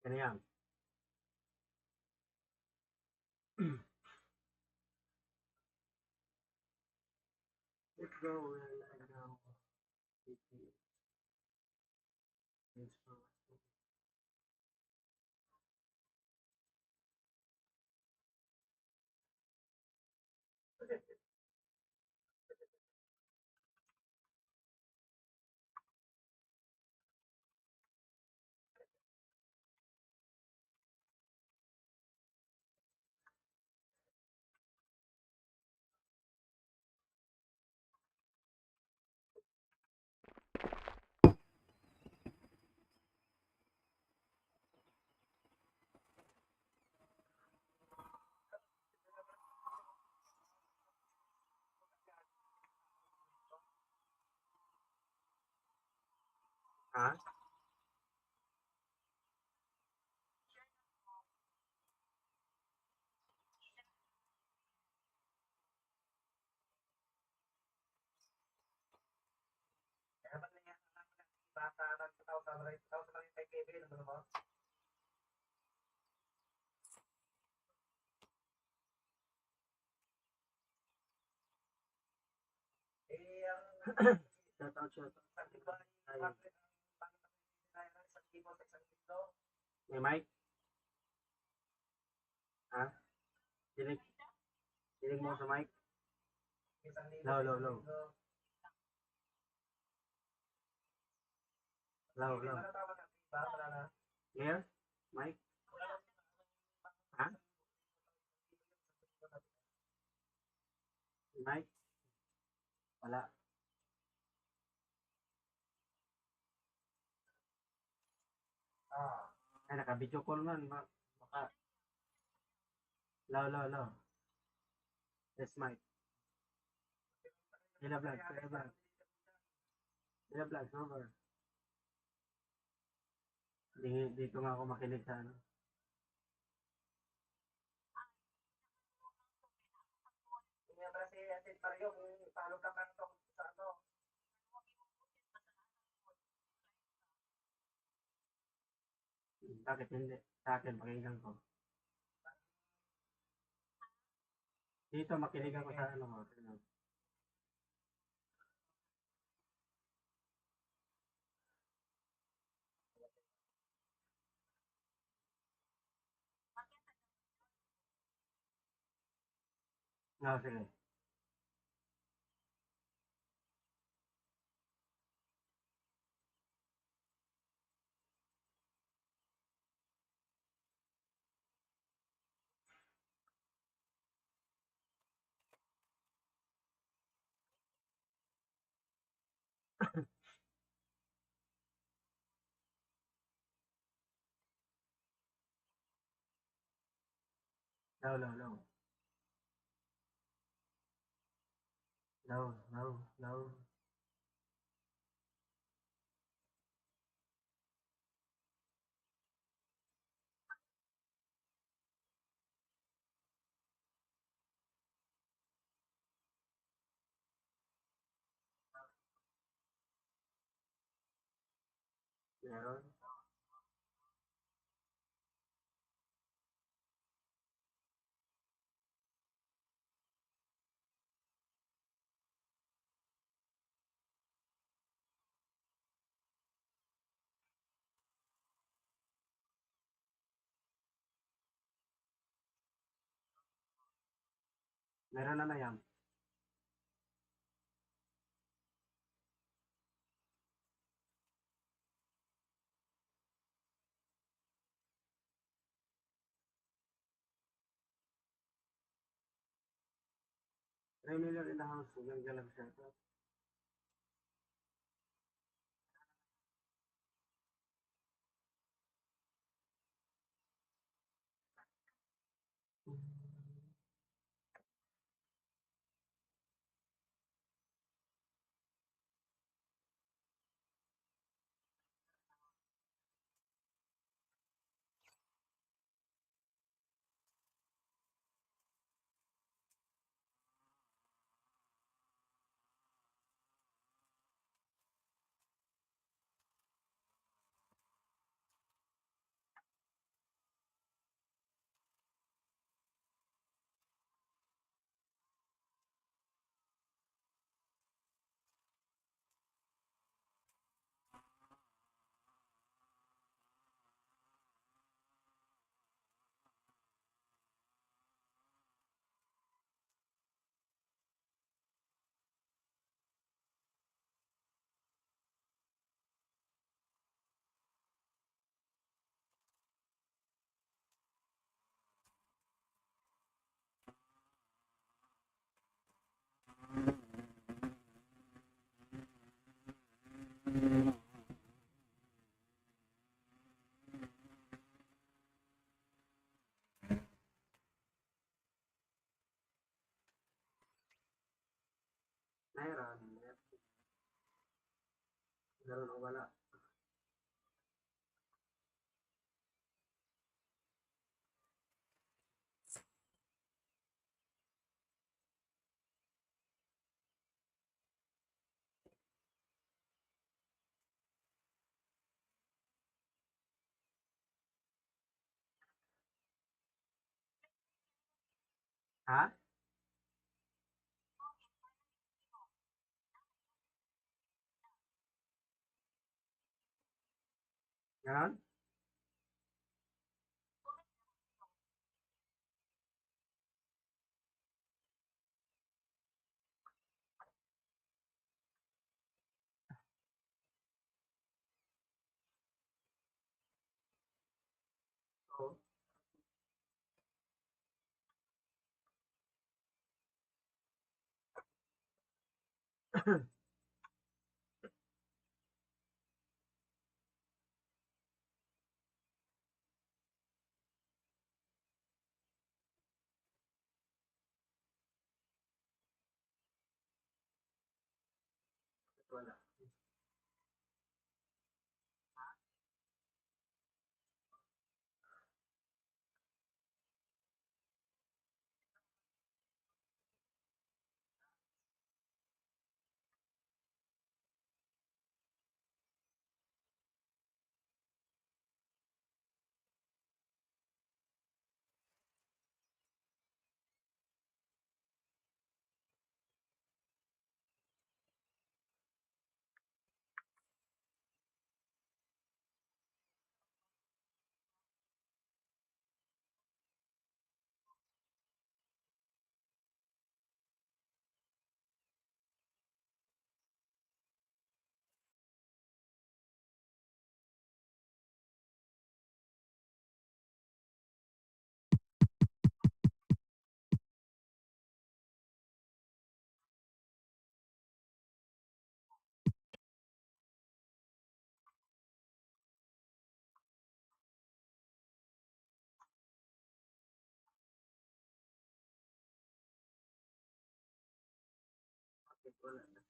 Ano yan? Let's go. Let's go. Ha? Shout out, shout out. May mic? Ha? Dinig? Dinig mo sa mic? Low, low, low. Low, low. Clear? Mic? Ha? Mic? Wala. Ay, naka-video call man. Baka. Low, low, low. Yes, mic. Dila vlog, dila vlog. Dila vlog, over. Dito nga ako makinig sa ano. Bakit hindi? Sa akin, pakinggan ko. Dito, makinig ako sa ano. No, sige. Low, low, low. Low, low, low. Meron. Meron na yan. $3 million in the house. Huwag galag siya. Meron. Meron o wala. Ha? Ganon? Oo. Wala. Bakit wala na?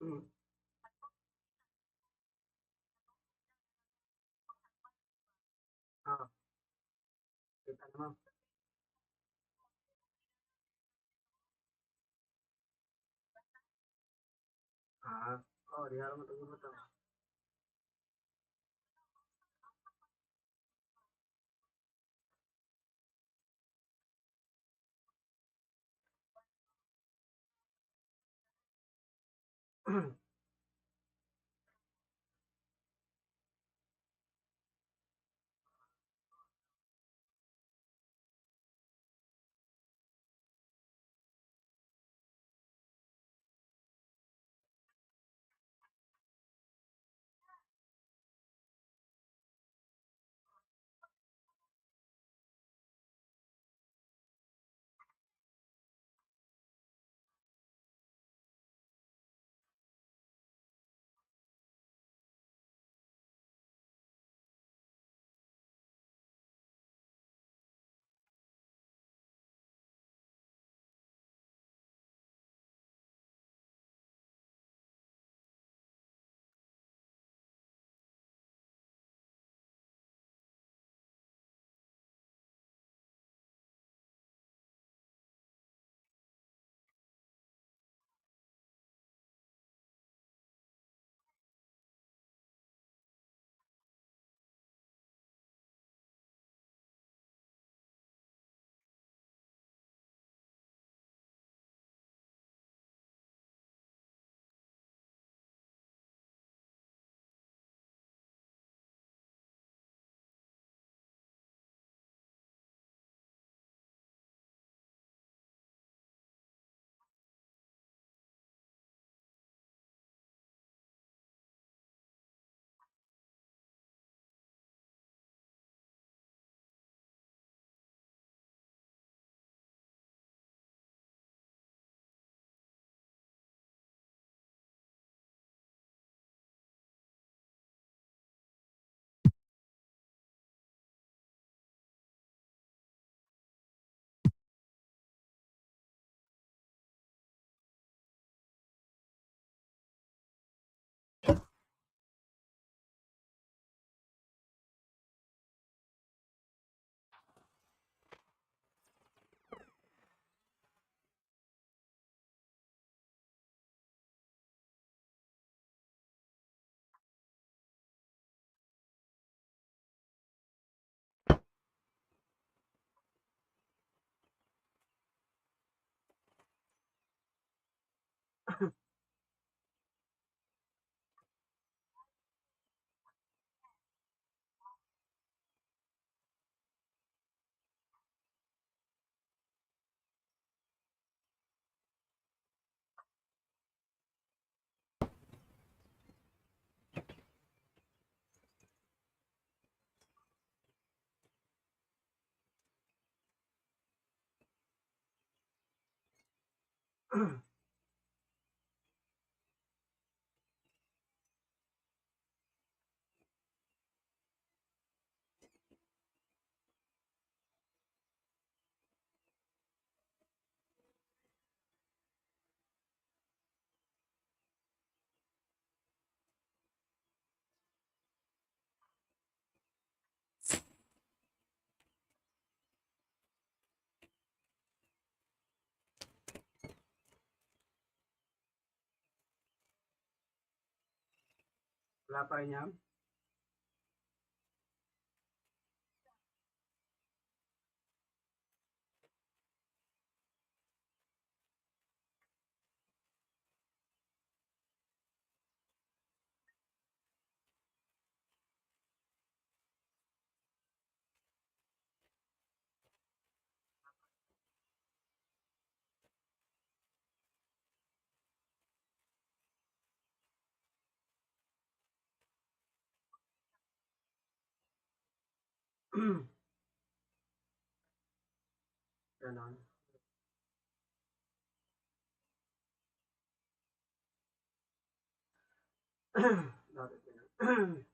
Hmm. Oo. Kita naman. Ah. Oo, di alam mo ito gumutang. Wala pa rin yan? Ganon. Bakit ganon?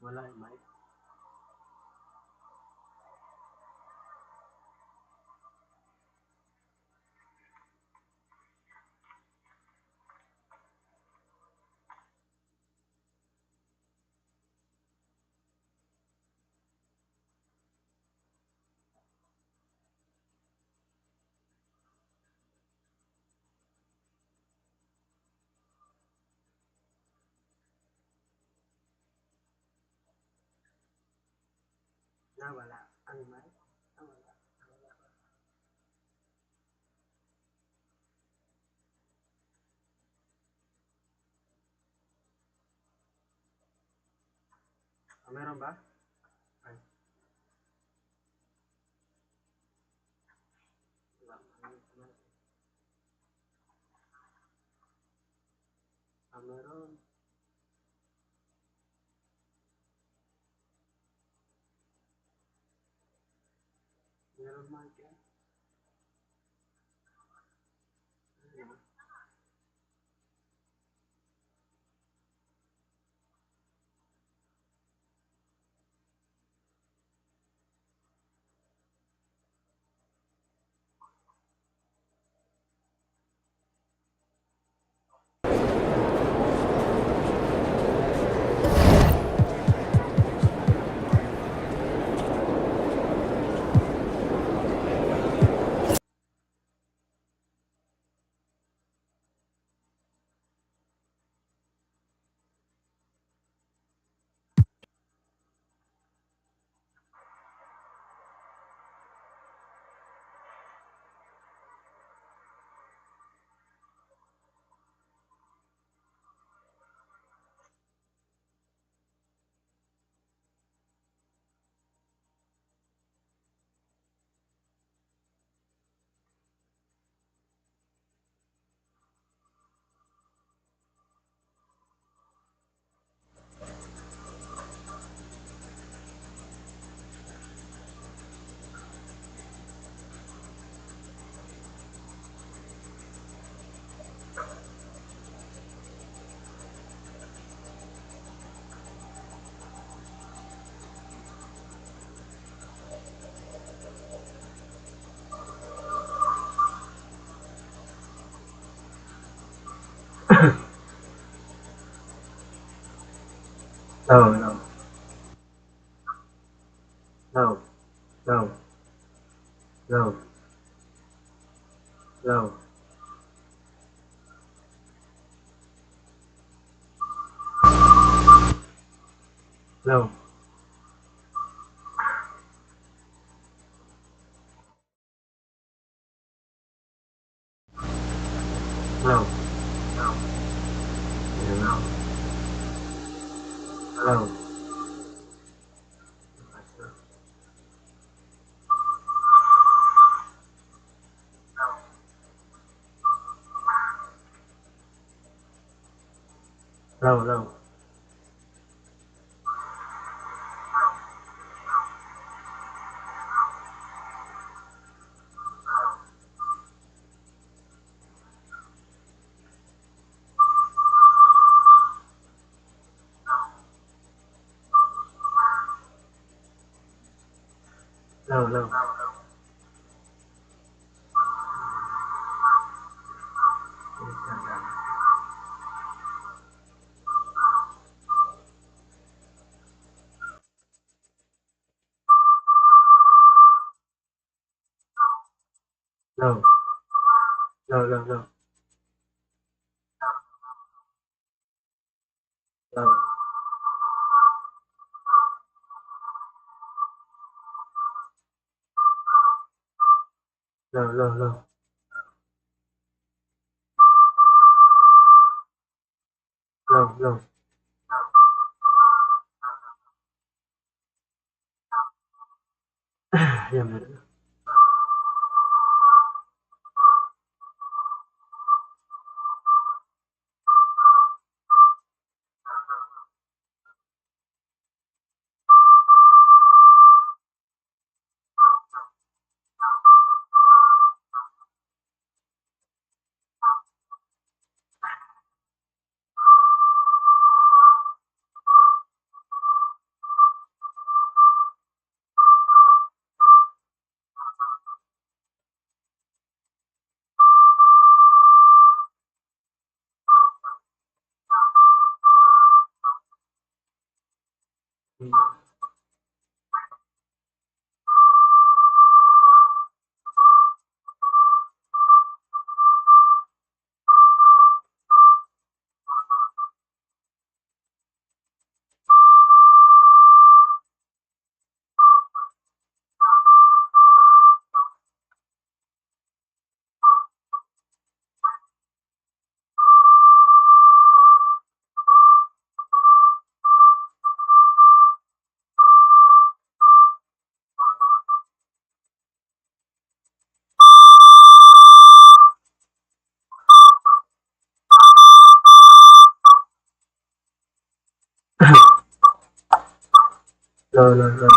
Wala yung mic. Wala. Ang mic. Wala. Meron ba? Ay, wala. Meron. Meron mic yan. No, no, no, no, no, no, no, no, no, no, no, no, no, no, no, no, no, no, no. Low, low, low, low, low. Iya bener. Low, low, low.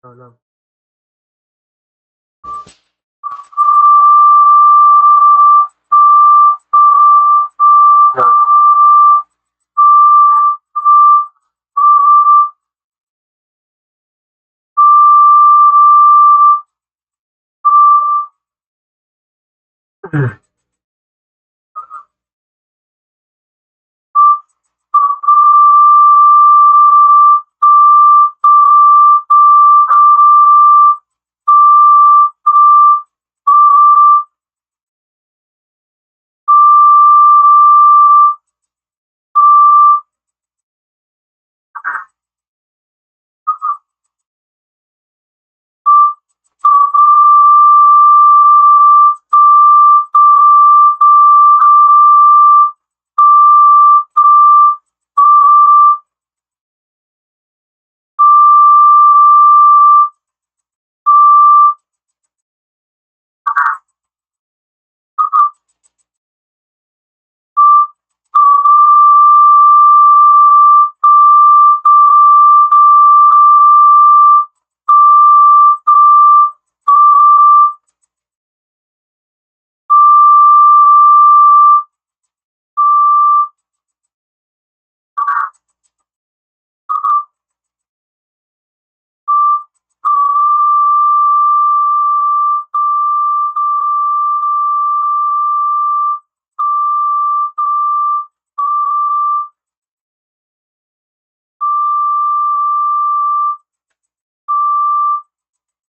Low, low, low, low.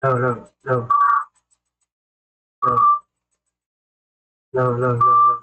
Low, low, low, low, low, low, low, low.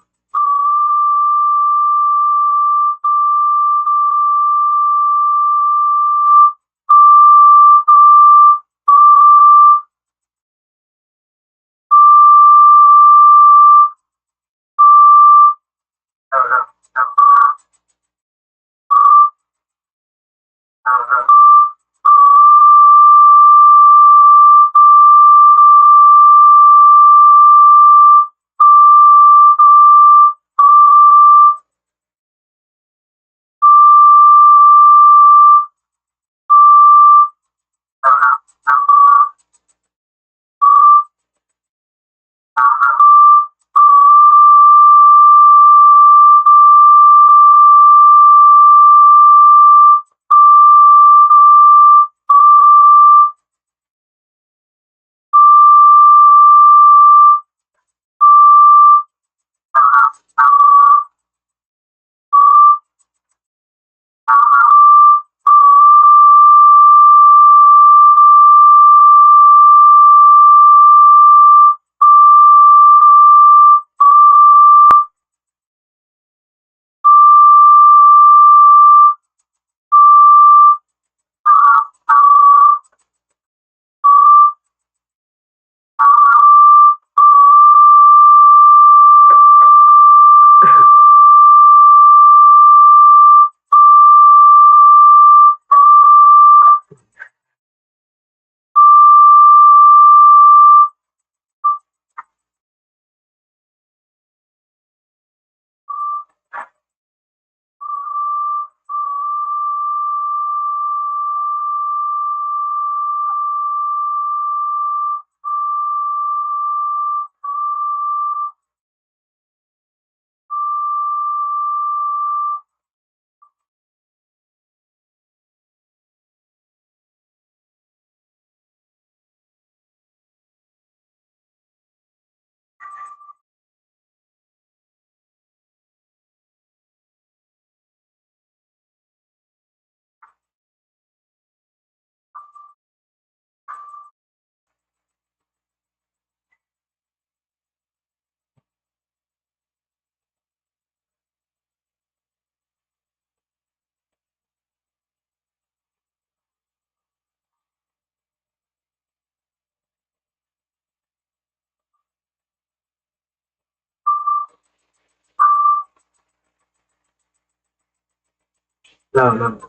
Low, low,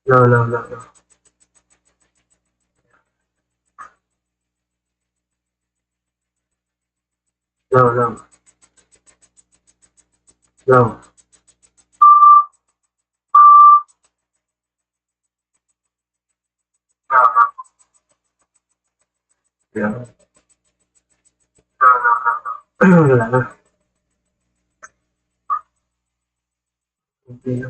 low, low, low, low, low, low, low. Yeah. Wala na. Hindi na.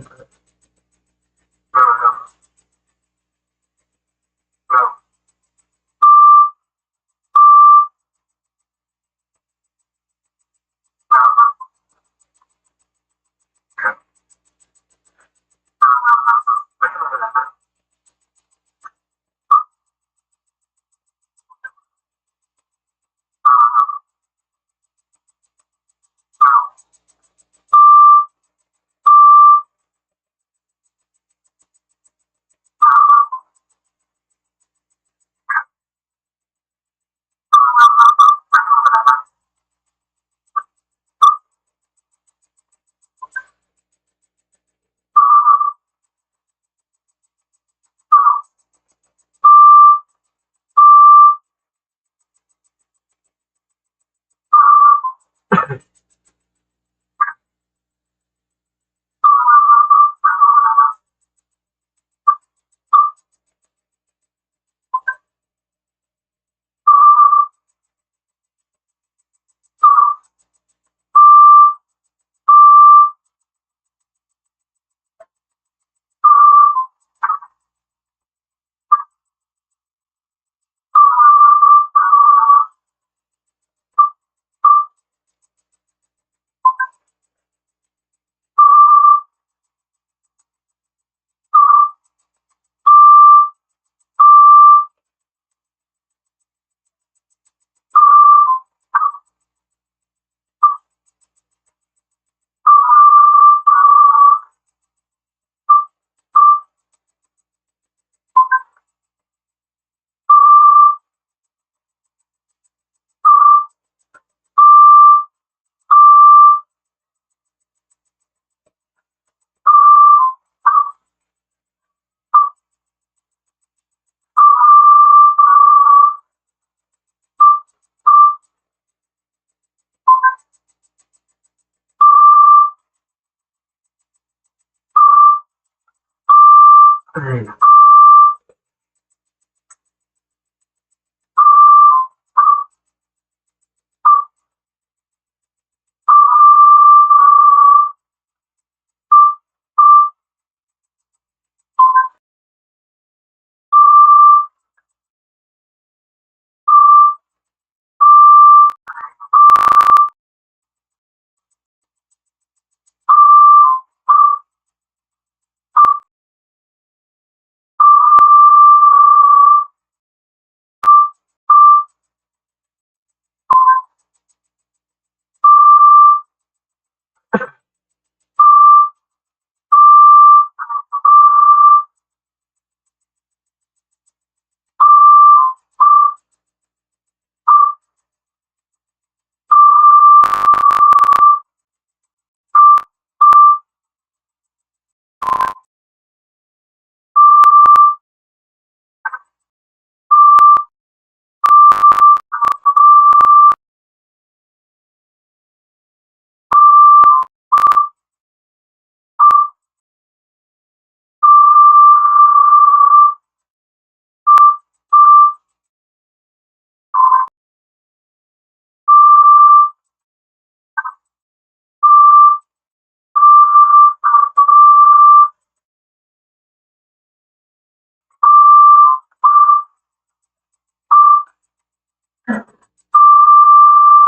Ay,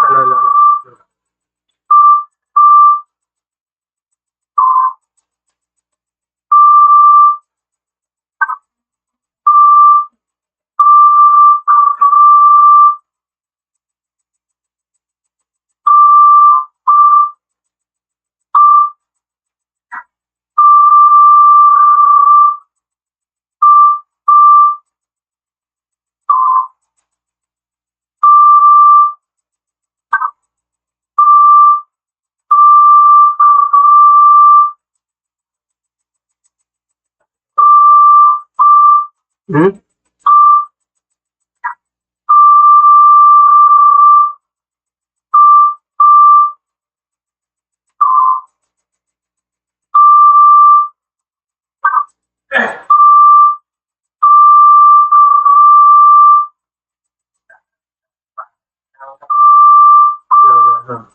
ano, ano, ano. Hmm? Ano, ano, ano.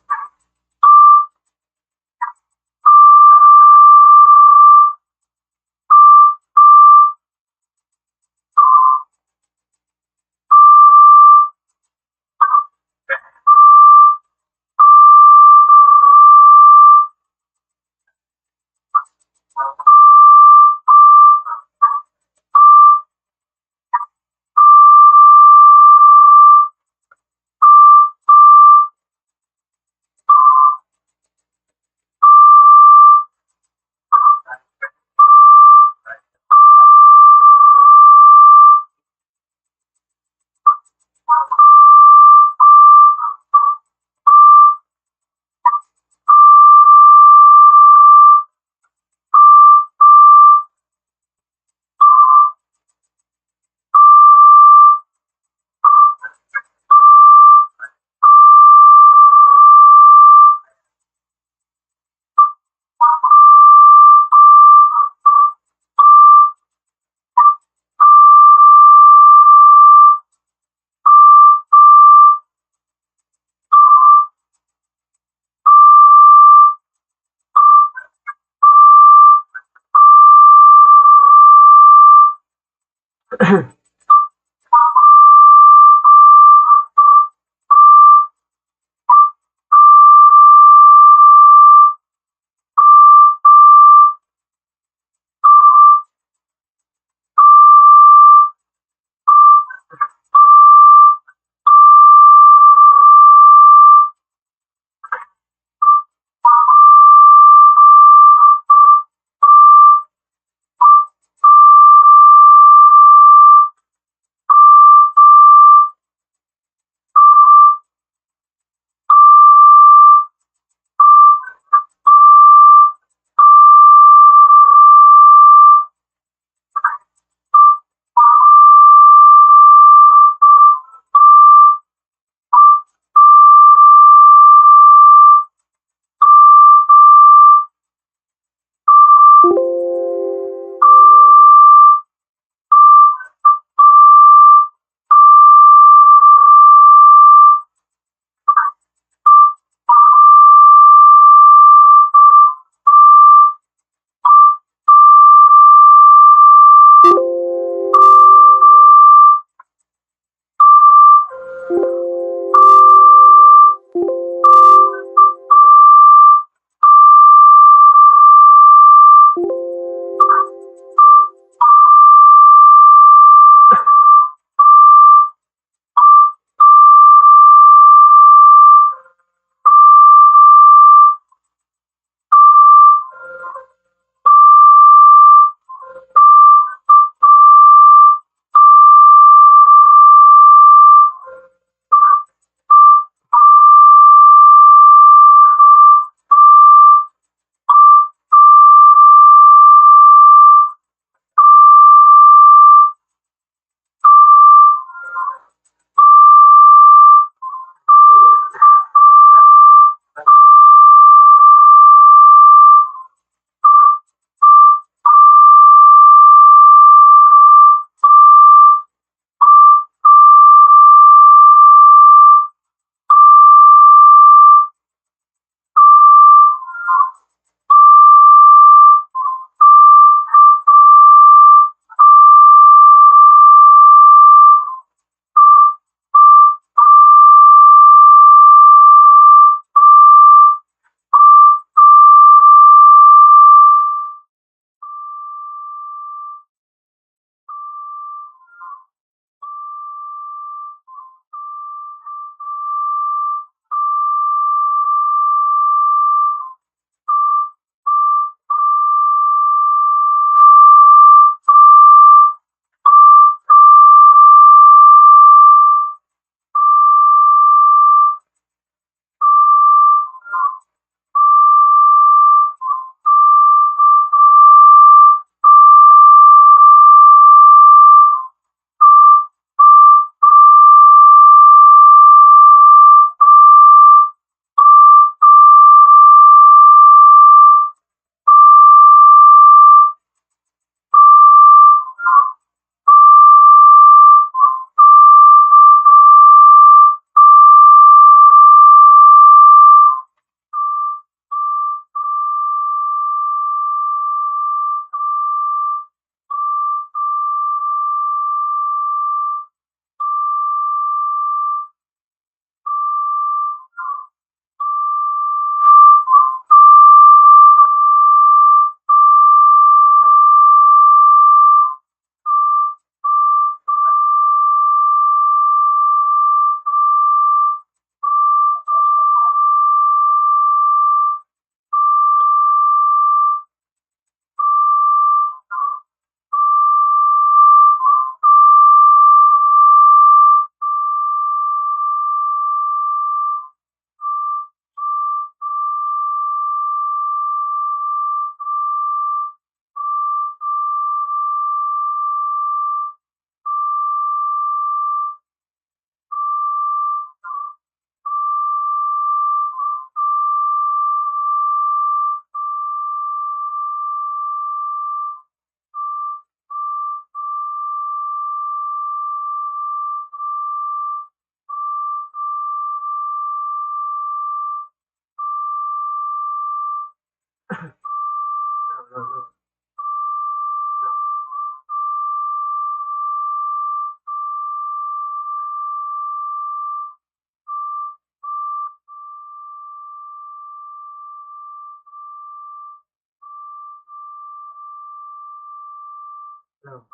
Hello,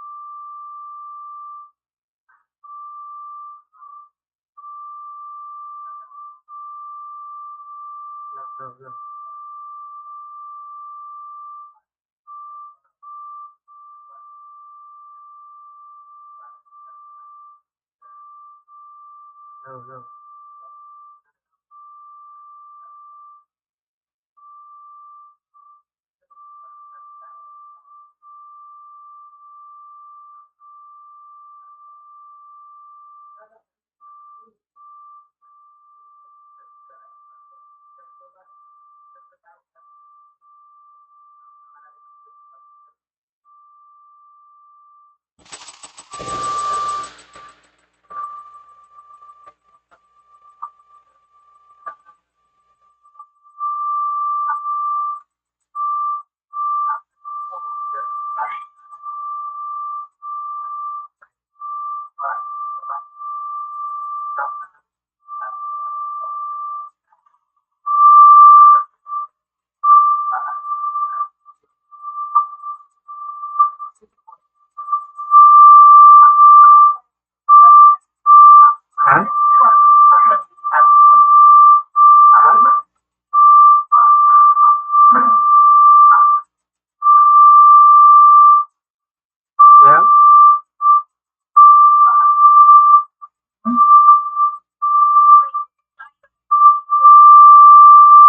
hello, hello, hello, hello. Hả?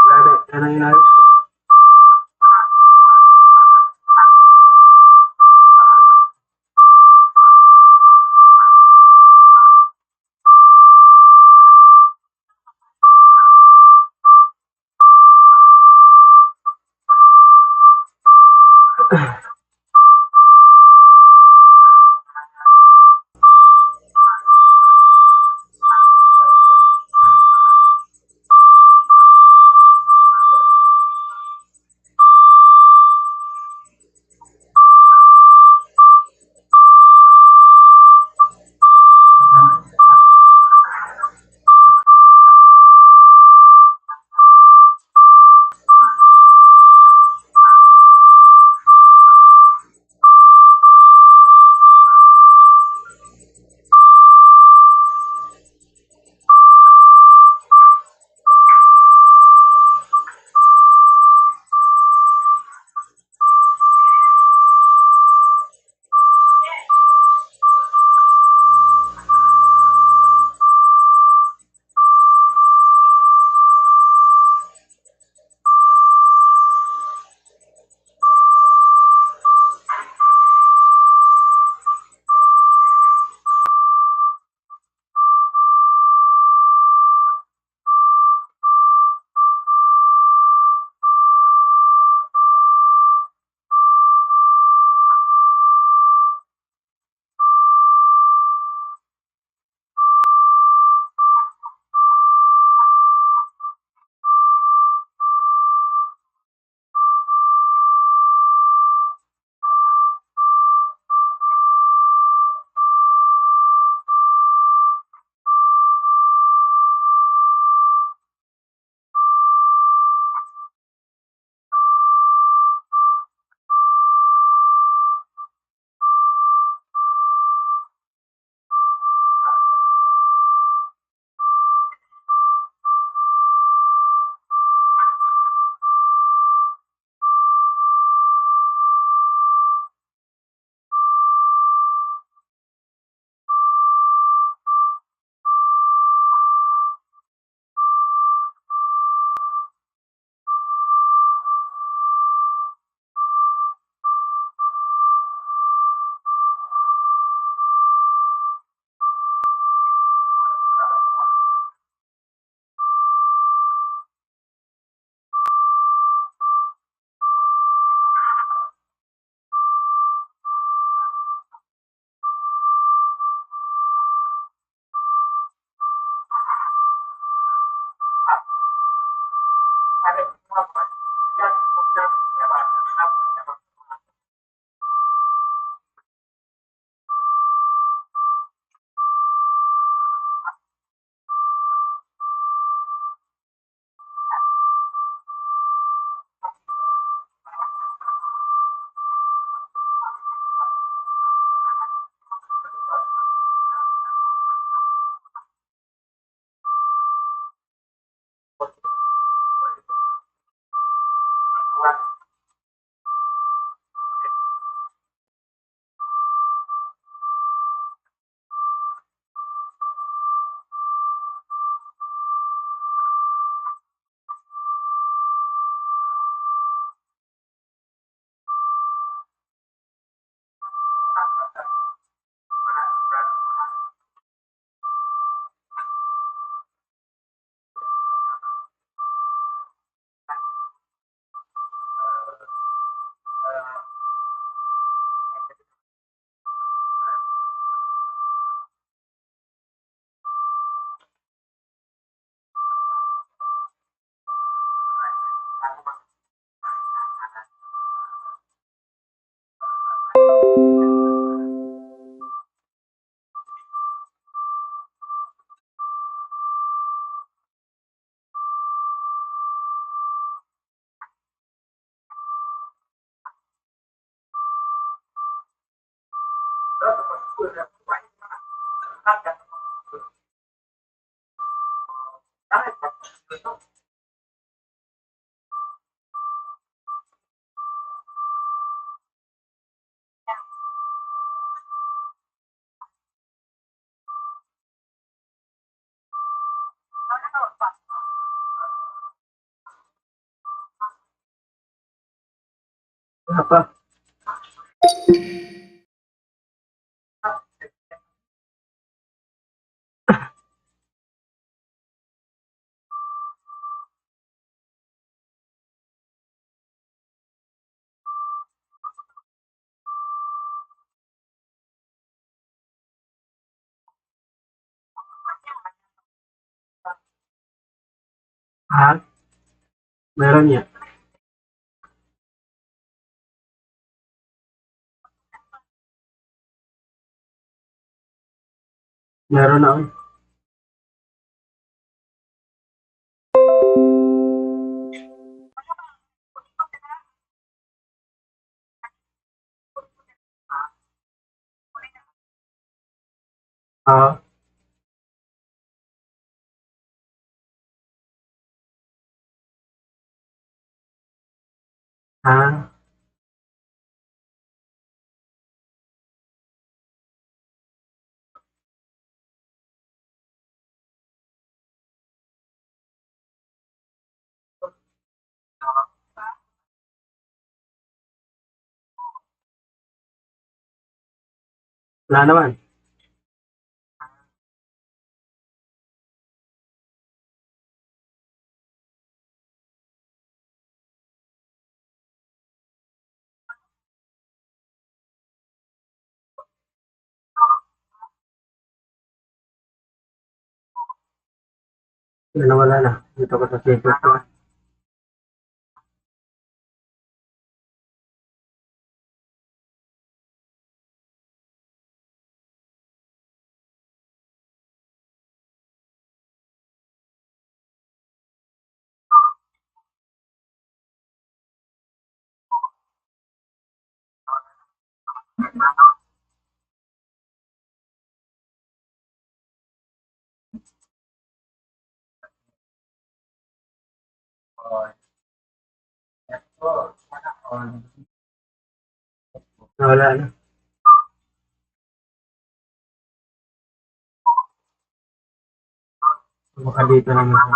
Dạ, đây này này. Apa? Ah, meron ya. Meron ako. Ah, ah, wala naman. Wala na. Dito ko sa secret ko. Wala na. Baka dito lang ako.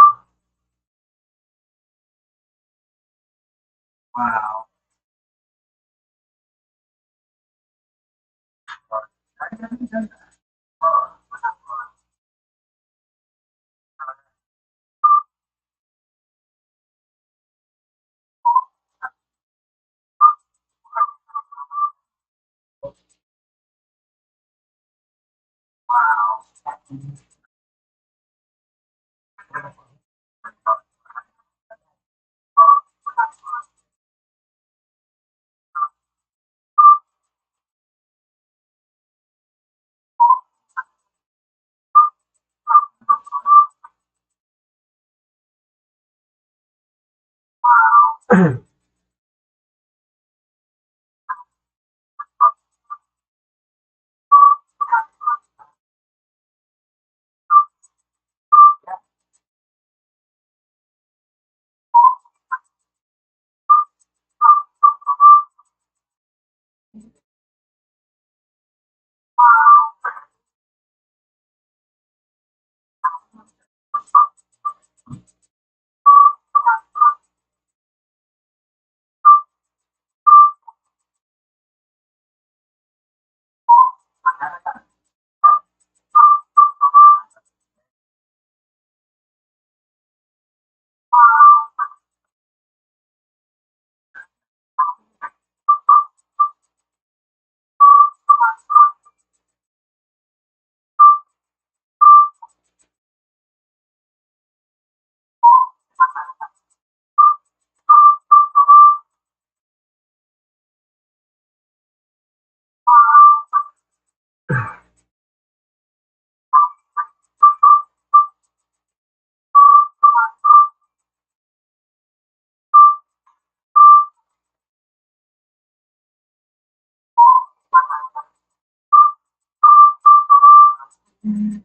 Ah,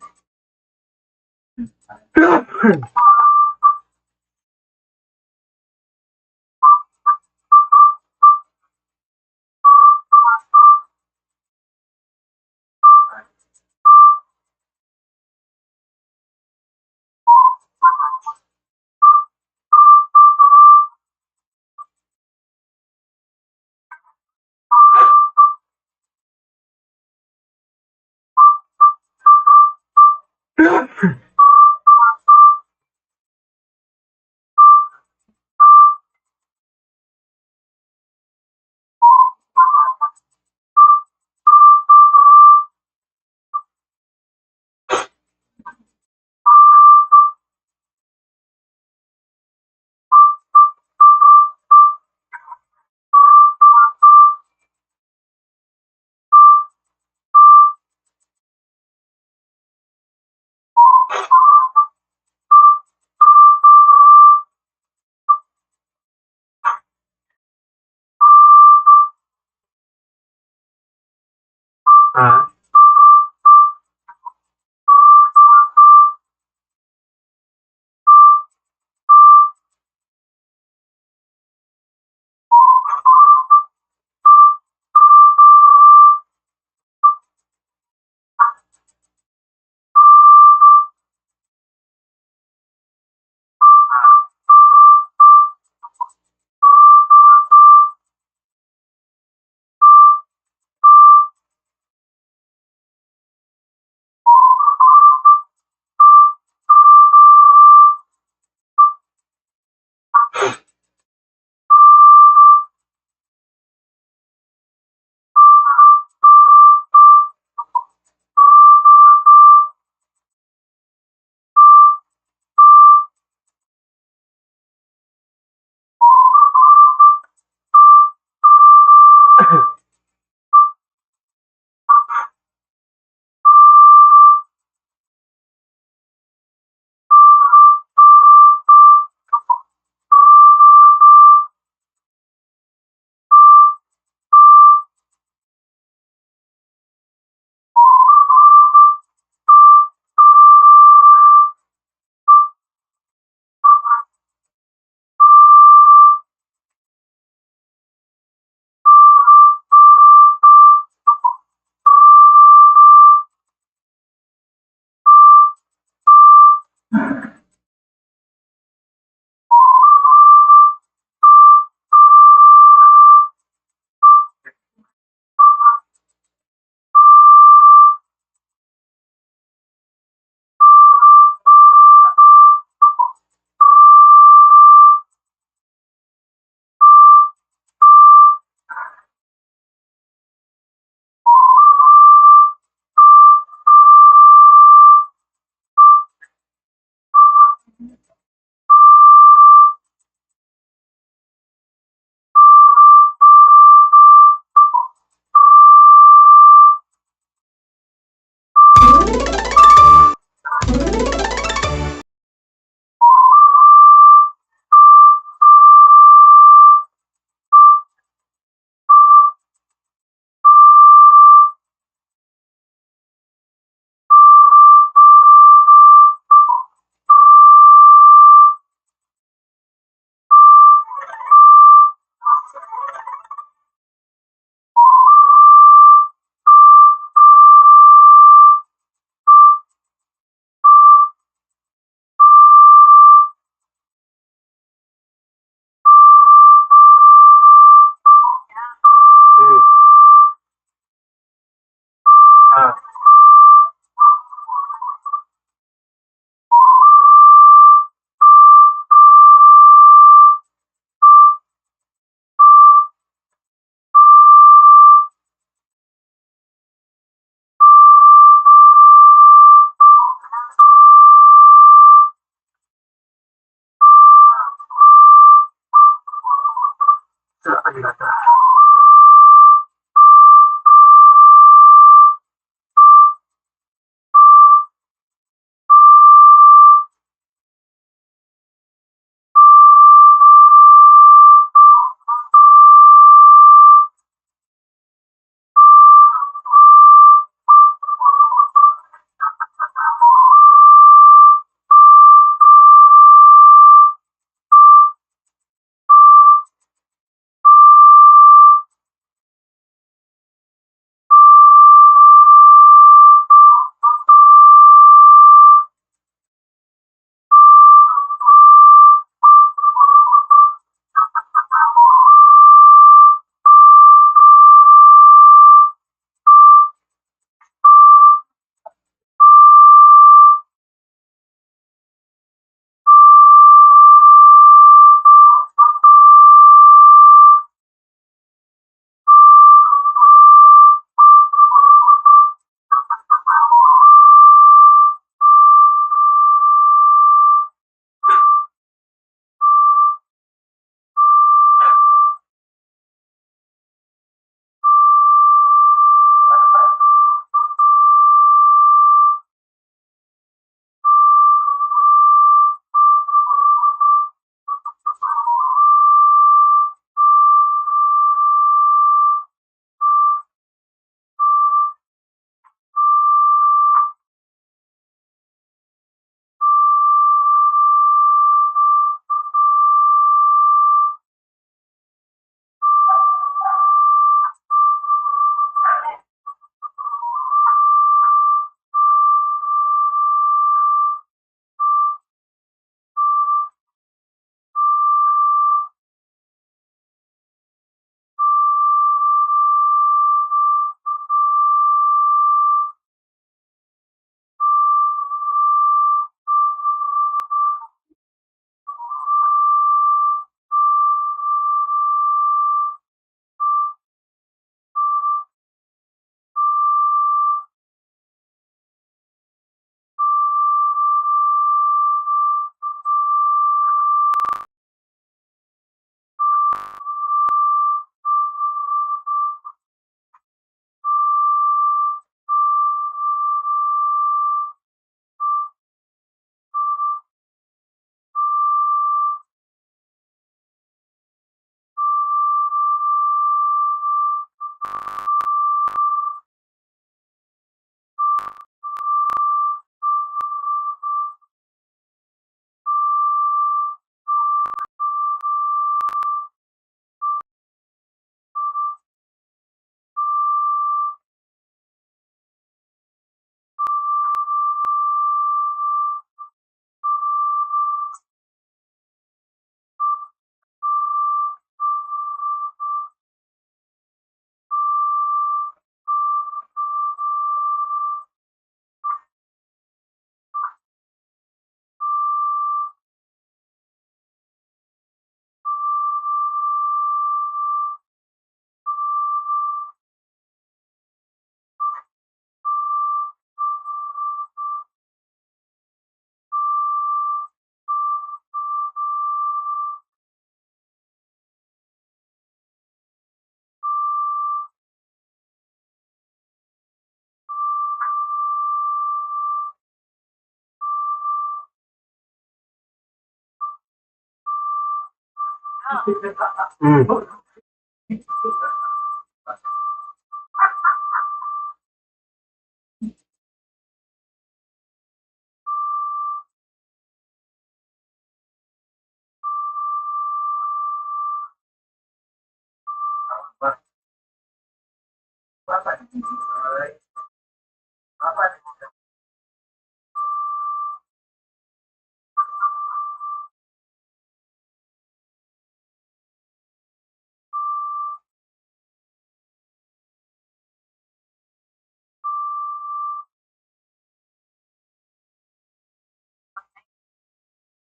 Hmm.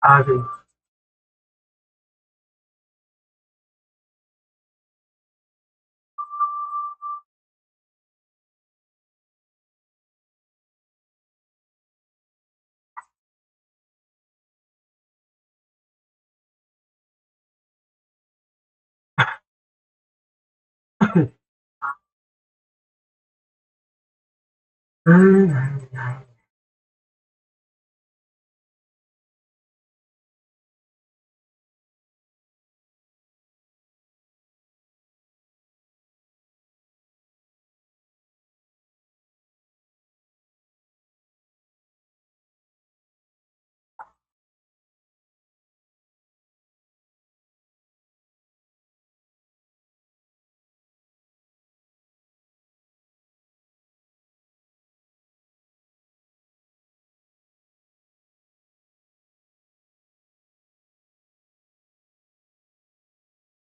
Sige.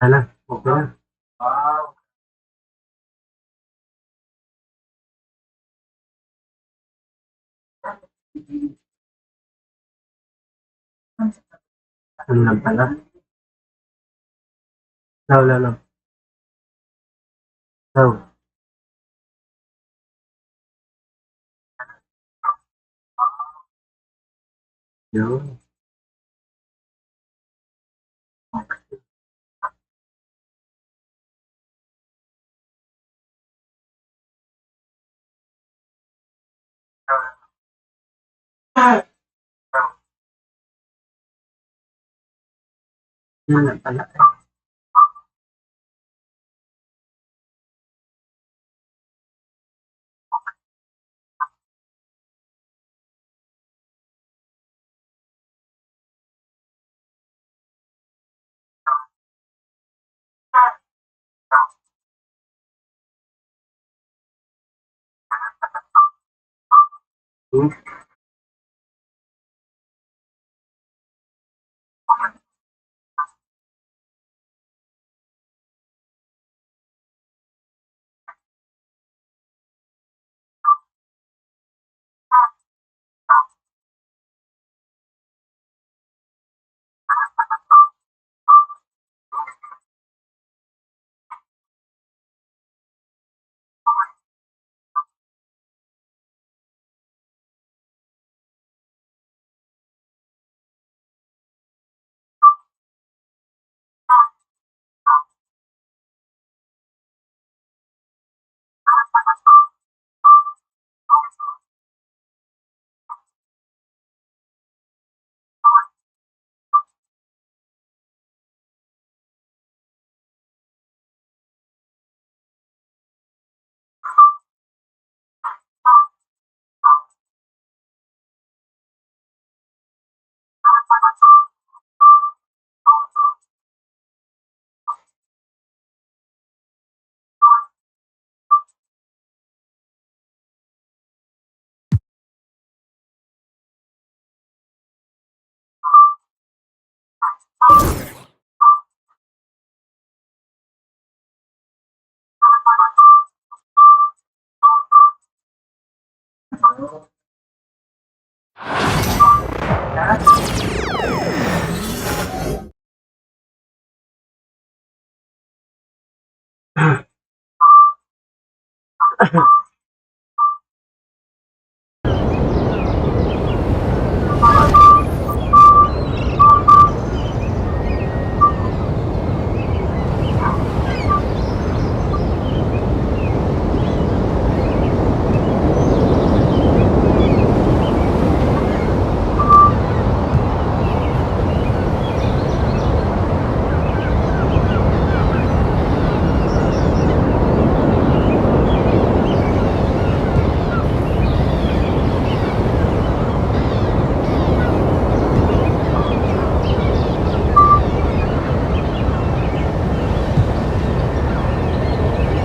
Hala, okay na. Ano lang pala? No. No. Yun. Yun lang pala. Hmm.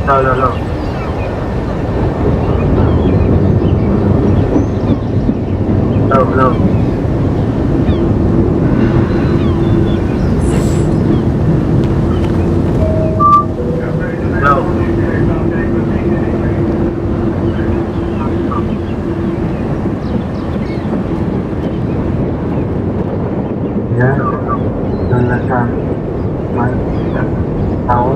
No, no, no. No, no. No. Yeah, doon na sa may tao.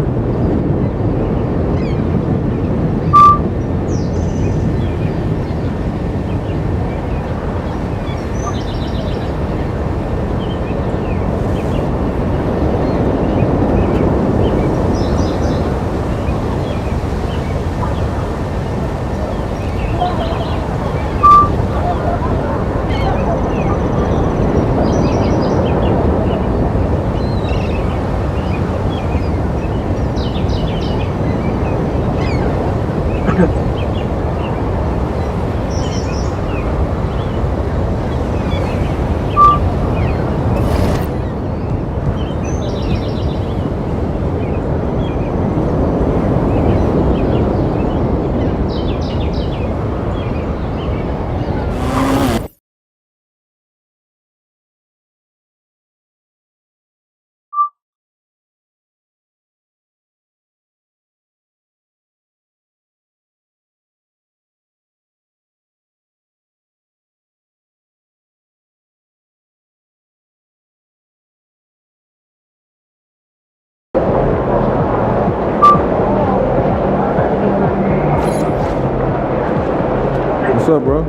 What's up, bro?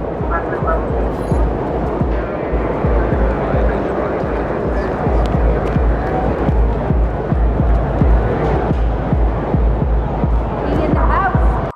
In the house.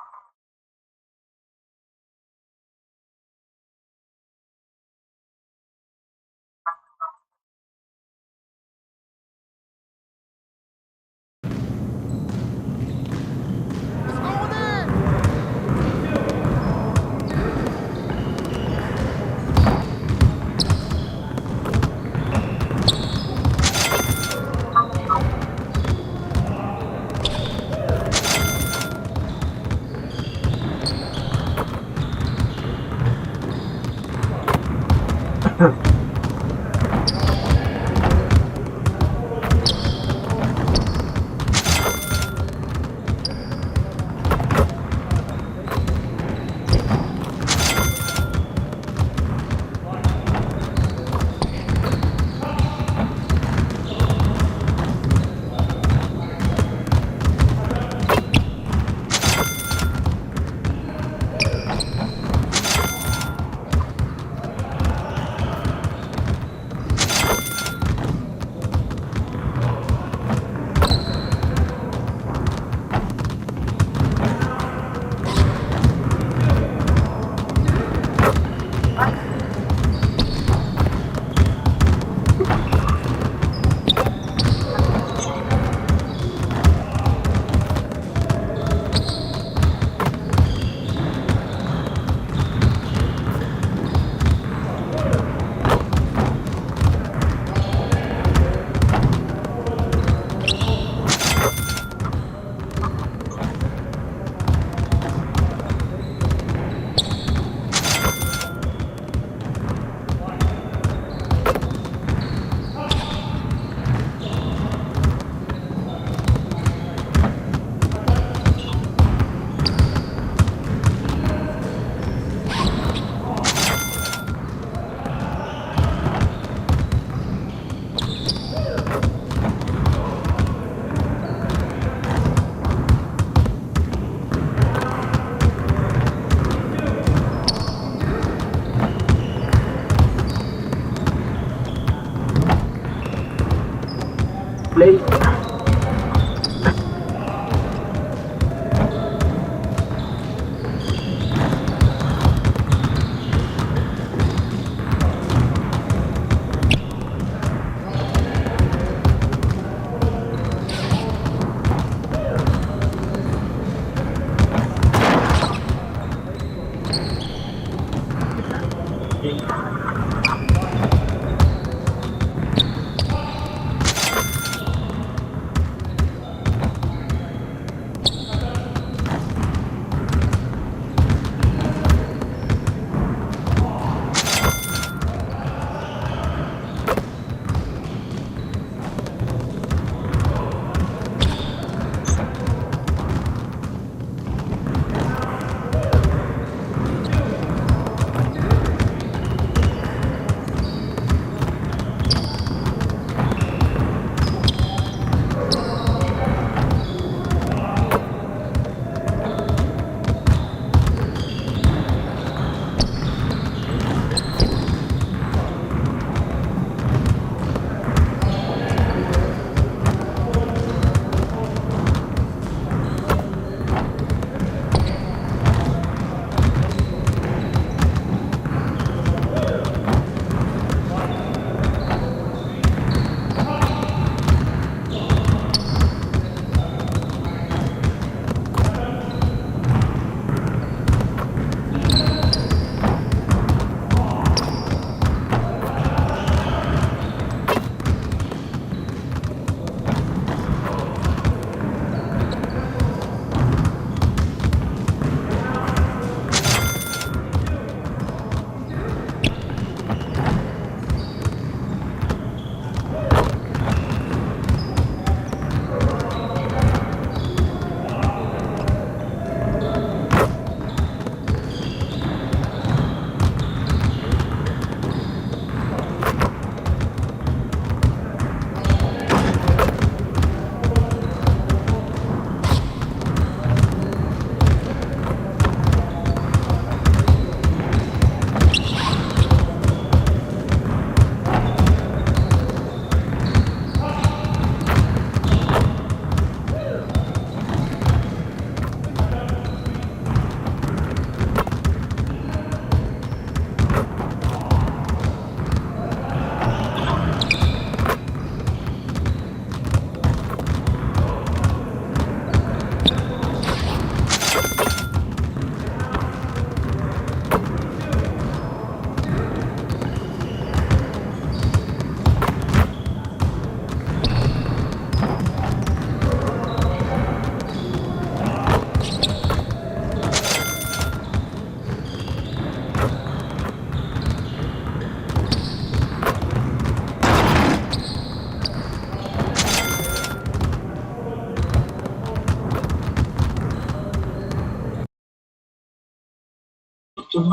And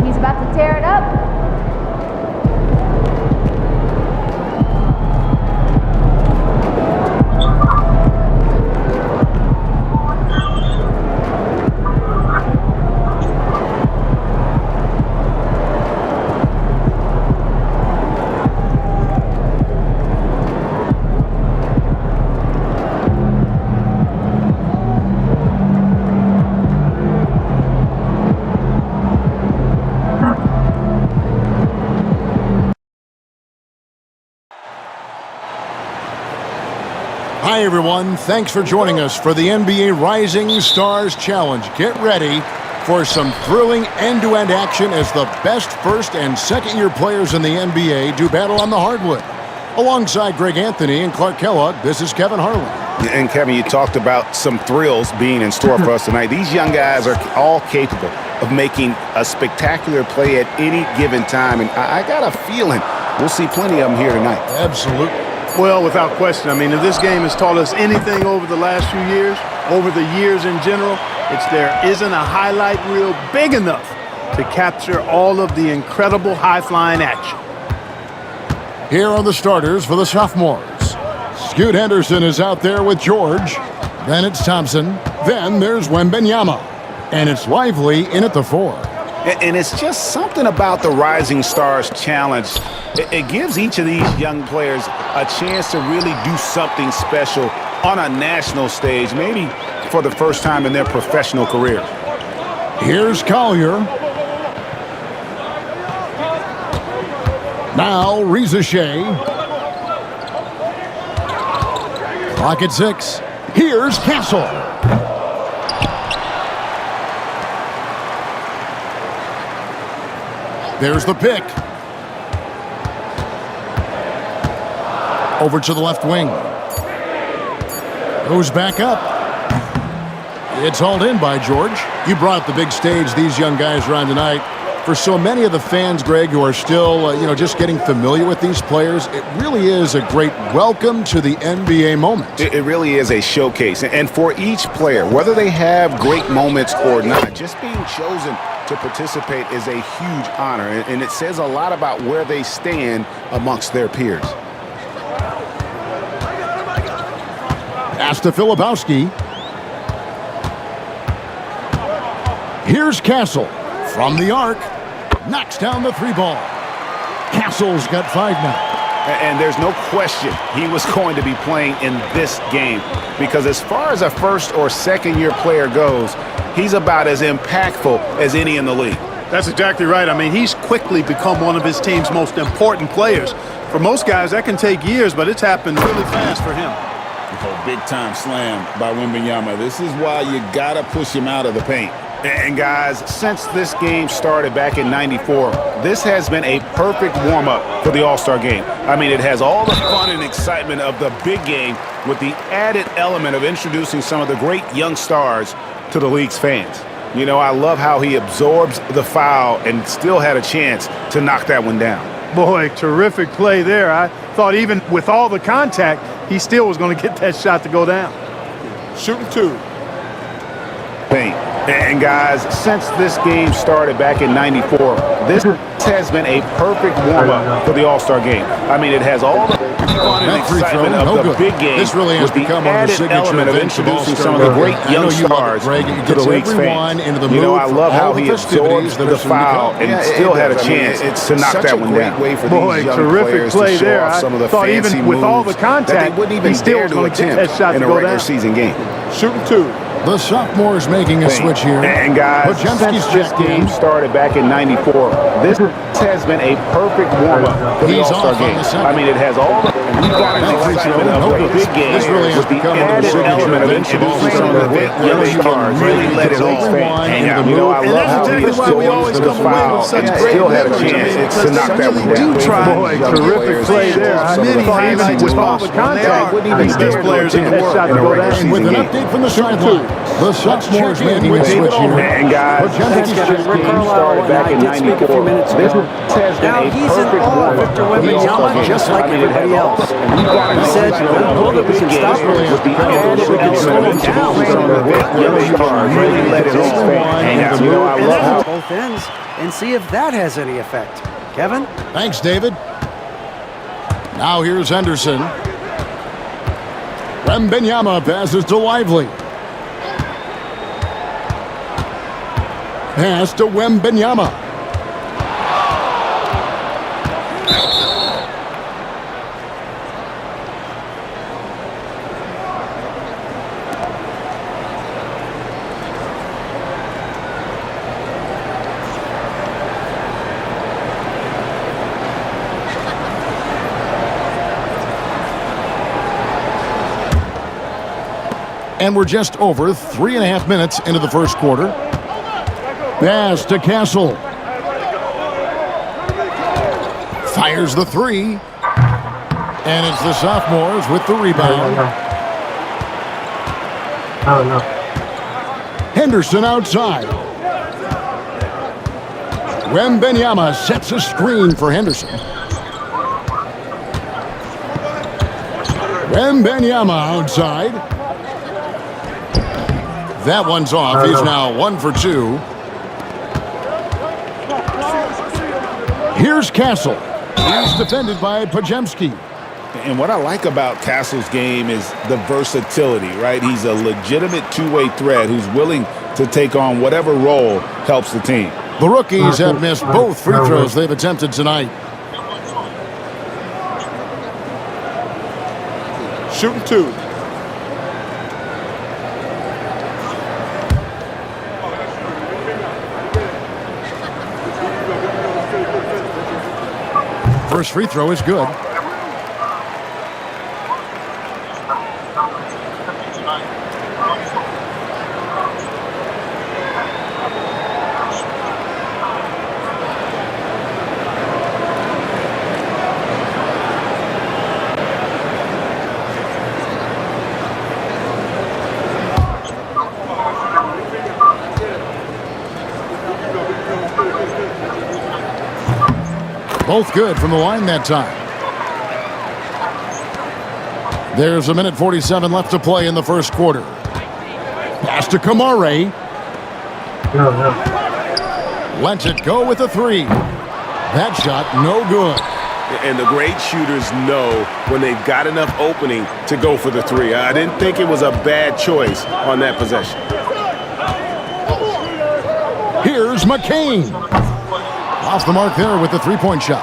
he's about to tear it up. Hi, everyone. Thanks for joining us for the NBA Rising Stars Challenge. Get ready for some thrilling end-to-end action as the best first- and second-year players in the NBA do battle on the hardwood. Alongside Greg Anthony and Clark Kellogg, this is Kevin Harlan. And, Kevin, you talked about some thrills being in store for us tonight. These young guys are all capable of making a spectacular play at any given time, and I got a feeling we'll see plenty of them here tonight. Absolutely. Well, without question. I mean, if this game has taught us anything over the last few years, over the years in general, it's there isn't a highlight reel big enough to capture all of the incredible high-flying action. Here are the starters for the sophomores. Scoot Henderson is out there with George. Then it's Thompson. Then there's Wembanyama. And it's Lively in at the 4. And it's just something about the Rising Stars Challenge. It gives each of these young players a chance to really do something special on a national stage, maybe for the first time in their professional career. Here's Collier. Now Reza Shea. Clock at 6. Here's Castle. There's the pick. Over to the left wing. Goes back up. It's hauled in by George. You brought up the big stage these young guys are on tonight. For so many of the fans, Greg, who are still, just getting familiar with these players, it really is a great welcome to the NBA moment. It really is a showcase. And for each player, whether they have great moments or not, just being chosen to participate is a huge honor. And it says a lot about where they stand amongst their peers. Pass to Filipowski. Here's Castle from the arc. Knocks down the 3-ball. Castle's got 5 now. And there's no question he was going to be playing in this game, because as far as a first or second year player goes, he's about as impactful as any in the league. That's exactly right. I mean, he's quickly become one of his team's most important players. For most guys, that can take years, but it's happened really fast for him. Oh, big-time slam by Wembanyama. This is why you got to push him out of the paint. And guys, since this game started back in '94, this has been a perfect warm-up for the All-Star game. I mean, it has all the fun and excitement of the big game with the added element of introducing some of the great young stars to the league's fans. You know, I love how he absorbs the foul and still had a chance to knock that one down. Boy, terrific play there. I thought even with all the contact, he still was going to get that shot to go down. Shooting 2. Paint. And guys, since this game started back in '94, this has been a perfect warm-up for the All-Star game. I mean, it has all the fun and excitement of the big game this really has with the become one of the added signature element of events of introducing All-Star some of the great Weekend. I young know you love it, stars Greg. It to gets the league's everyone fans. into the You know, mood I for love all how the he festivities absorbs that the are soon to foul come. and still had a chance to knock that one down. Way for Boy, these young terrific players play to show there. off some of the I thought fancy even with all the moves contact, that they wouldn't even he still dare was to going to get attempt that shot in to a go regular down. season game. Shooting 2. The sophomores making a switch here. And guys, since this game started back in '94, this has been a perfect warm-up for the He's All-Star off on game. the second. I mean, it has all the excitement of the big game This really has with the become one of the added signature element of events of introducing All-Star some of the Weekend. great young stars. Really let it all hang out. You know, I And love that's how he exactly why we always absorbs the come away foul with such and great still had a memories. chance to knock that one do down. try. Boy, terrific play there. I thought even with all the contact, wouldn't even he's dare best to players in the attempt world. in a regular And with season an game. update from the sideline, The sophomores making a switch here. And guys, Thanks, Kevin. Rick Carlisle and I did speak a few minutes ago. Now he's in awe of Victor Wembanyama just like everybody else. He said, I don't know that we can stop him. I don't know that we can slow him down. Really let it all hang out. You know, I love how both ends and see if that has any effect. Kevin? Thanks, David. Now here's Henderson. Wembanyama passes to Lively. Pass to Wembanyama. And we're just over 3.5 minutes into the first quarter. Pass to Castle. Fires the three. And it's the sophomores with the rebound. No. Henderson outside. Wembanyama sets a screen for Henderson. Wembanyama outside. That one's off. He's now 1 for 2. Here's Castle. He's defended by Pajemski. And what I like about Castle's game is the versatility, right? He's a legitimate two-way threat who's willing to take on whatever role helps the team. The rookies have missed both free throws they've attempted tonight. Shooting two. First free throw is good. Both good from the line that time. There's 1:47 left to play in the first quarter. Pass to Kamare. No. Lets it go with a three. That shot no good. And the great shooters know when they've got enough opening to go for the three. I didn't think it was a bad choice on that possession. Here's McCain. Off the mark there with the three-point shot.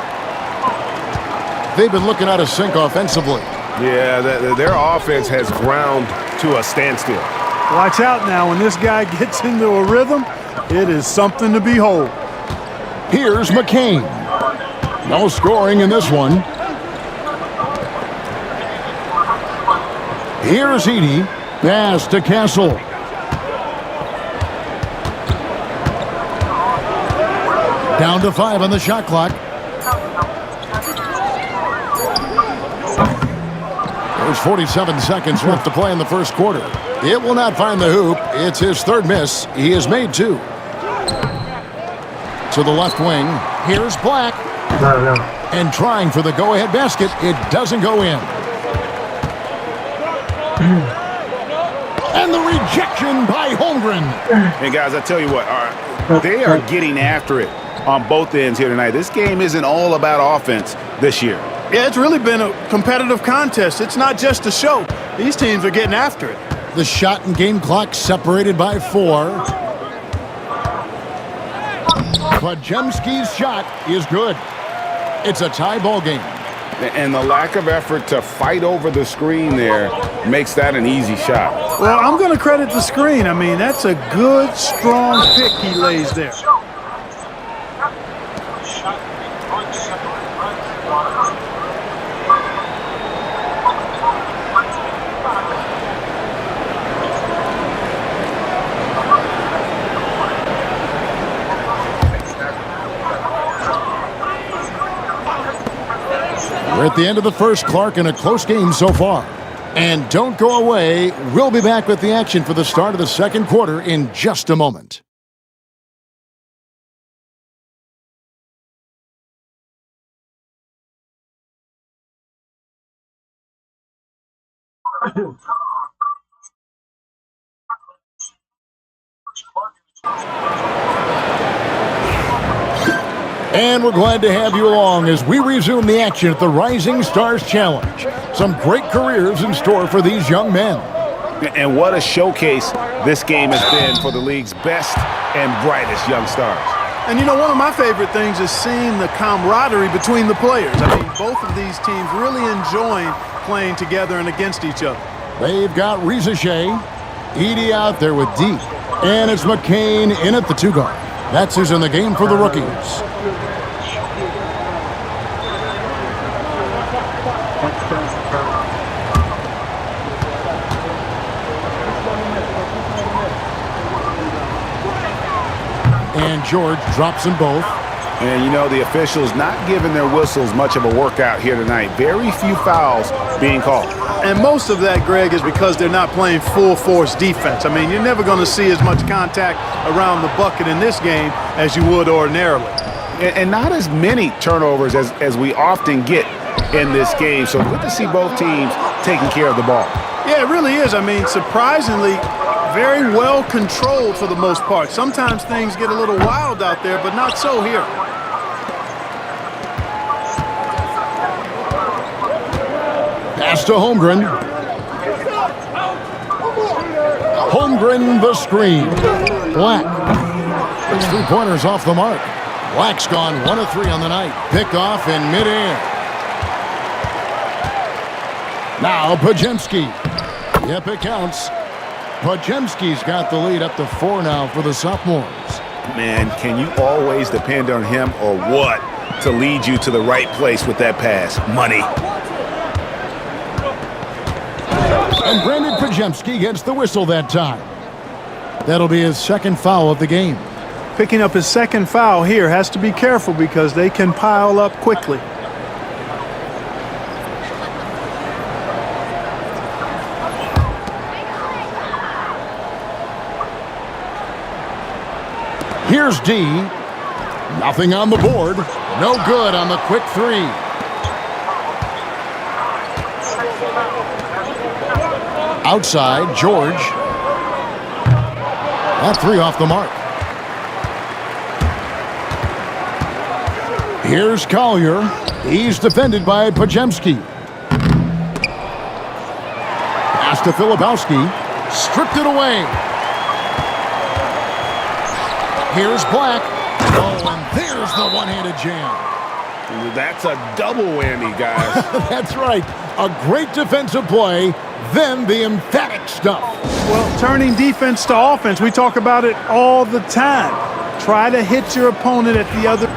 They've been looking out of sync offensively. Yeah, their offense has ground to a standstill. Watch out now. When this guy gets into a rhythm, it is something to behold. Here's McCain. No scoring in this one. Here's Edey. Pass to Castle. Down to 5 on the shot clock. There's 47 seconds left to play in the first quarter. It will not find the hoop. It's his third miss. He has made 2. To the left wing. Here's Black. No. And trying for the go-ahead basket. It doesn't go in. And the rejection by Holmgren. And guys, I tell you what, they are getting after it on both ends here tonight. This game isn't all about offense this year. Yeah, it's really been a competitive contest. It's not just a show. These teams are getting after it. The shot and game clock separated by 4. Pajemski's shot is good. It's a tie ball game. And the lack of effort to fight over the screen there makes that an easy shot. Well, I'm going to credit the screen. I mean, that's a good, strong pick he lays there. We're at the end of the first, Clark, in a close game so far. And don't go away. We'll be back with the action for the start of the second quarter in just a moment. And we're glad to have you along as we resume the action at the Rising Stars Challenge. Some great careers in store for these young men. And what a showcase this game has been for the league's best and brightest young stars. And, you know, one of my favorite things is seeing the camaraderie between the players. I mean, both of these teams really enjoying playing together and against each other. They've got Reza Shea, Edie out there with D. And it's McCain in at the 2 guard. That's who's in the game for the rookies. And George drops them both. And, you know, the officials not giving their whistles much of a workout here tonight. Very few fouls being called. And most of that, Greg, is because they're not playing full-force defense. I mean, you're never going to see as much contact around the bucket in this game as you would ordinarily. And not as many turnovers as we often get in this game. So good to see both teams taking care of the ball. Yeah, it really is. I mean, surprisingly, very well controlled for the most part. Sometimes things get a little wild out there, but not so here. Pass to Holmgren. Holmgren the screen. Black. It's 3-pointers off the mark. Black's gone 1 of 3 on the night. Pick off in midair. Now Pajemski. Yep, it counts. Pajemski's got the lead up to 4 now for the sophomores. Man, can you always depend on him or what to lead you to the right place with that pass? Money. And Brandon Pajemski gets the whistle that time. That'll be his second foul of the game. Picking up his second foul here. Has to be careful because they can pile up quickly. Here's D. Nothing on the board. No good on the quick 3. Outside, George. That 3 off the mark. Here's Collier. He's defended by Pajemski. Pass to Filipowski. Stripped it away. Here's Black. Oh, and there's the one-handed jam. That's a double whammy, guys. That's right. A great defensive play, then the emphatic stuff. Well, turning defense to offense, we talk about it all the time. Try to hit your opponent at the other.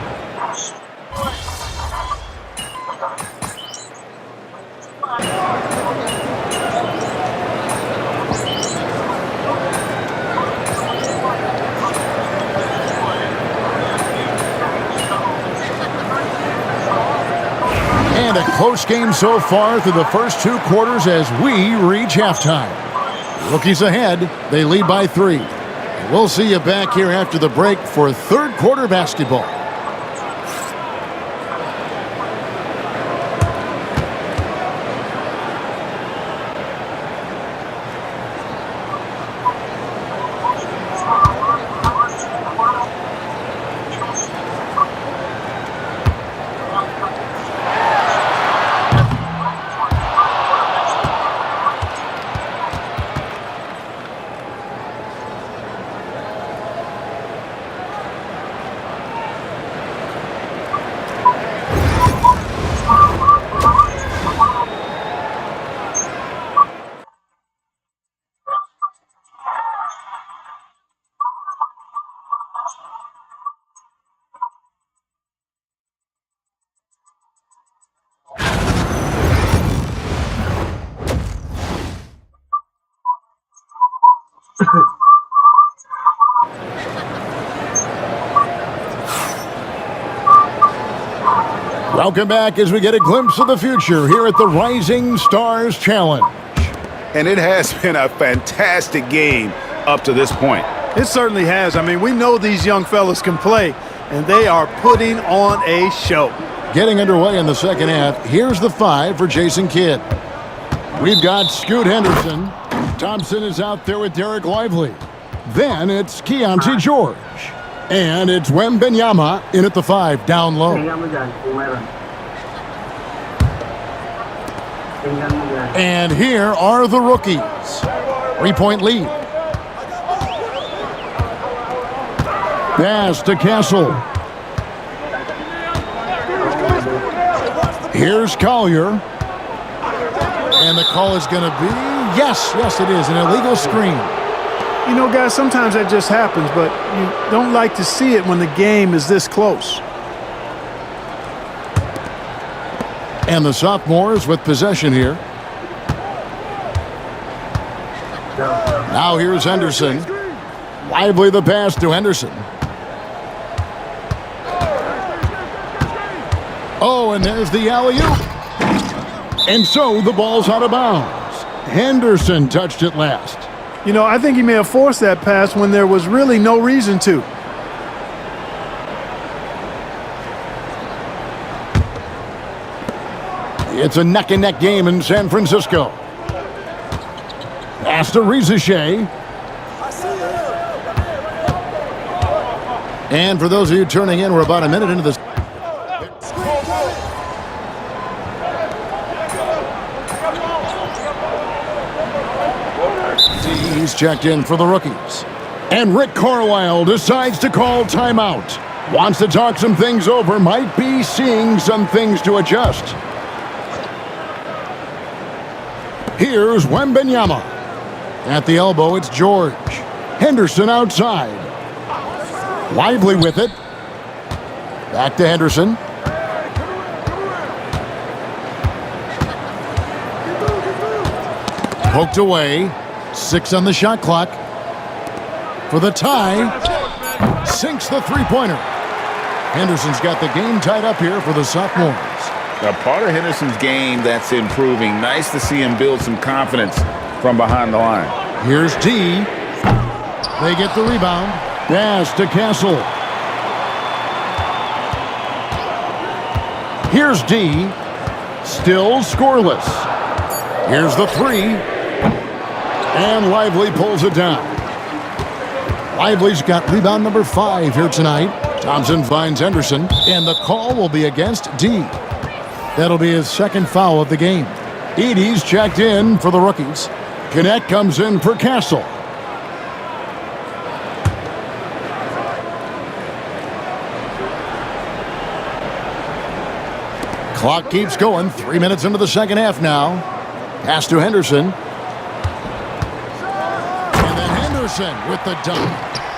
And a close game so far through the first 2 quarters as we reach halftime. Rookies ahead. They lead by 3. We'll see you back here after the break for third quarter basketball. Welcome back as we get a glimpse of the future here at the Rising Stars Challenge. and it has been a fantastic game up to this point. It certainly has. I mean, we know these young fellas can play, and they are putting on a show. Getting underway in the second half, here's the 5 for Jason Kidd. We've got Scoot Henderson. Thompson is out there with Derek Lively. Then it's Keontae George. And it's Wembenyama in at the 5, down low. And here are the rookies. 3-point lead. Pass to Castle. Here's Collier. And the call is going to be, yes, it is, an illegal screen. You know, guys, sometimes that just happens, but you don't like to see it when the game is this close. And the sophomores with possession here. Now here's Henderson. Lively the pass to Henderson. Oh, and there's the alley-oop. And so the ball's out of bounds. Henderson touched it last. You know, I think he may have forced that pass when there was really no reason to. It's a neck-and-neck game in San Francisco. Pass to Rizachet. And for those of you turning in, we're about a minute into this. He's checked in for the rookies. And Rick Carlisle decides to call timeout. Wants to talk some things over, might be seeing some things to adjust. Here's Wembenyama. At the elbow, it's George. Henderson outside. Lively with it. Back to Henderson. Poked away. 6 on the shot clock. For the tie. Sinks the three-pointer. Henderson's got the game tied up here for the sophomores. A part of Henderson's game that's improving. Nice to see him build some confidence from behind the line. Here's D. They get the rebound. Pass to Castle. Here's D. Still scoreless. Here's the 3. And Lively pulls it down. Lively's got rebound number 5 here tonight. Thompson finds Henderson, and the call will be against D. That'll be his second foul of the game. Edey's checked in for the rookies. Connect comes in for Castle. Clock keeps going. 3 minutes into the second half now. Pass to Henderson. And then Henderson with the dunk.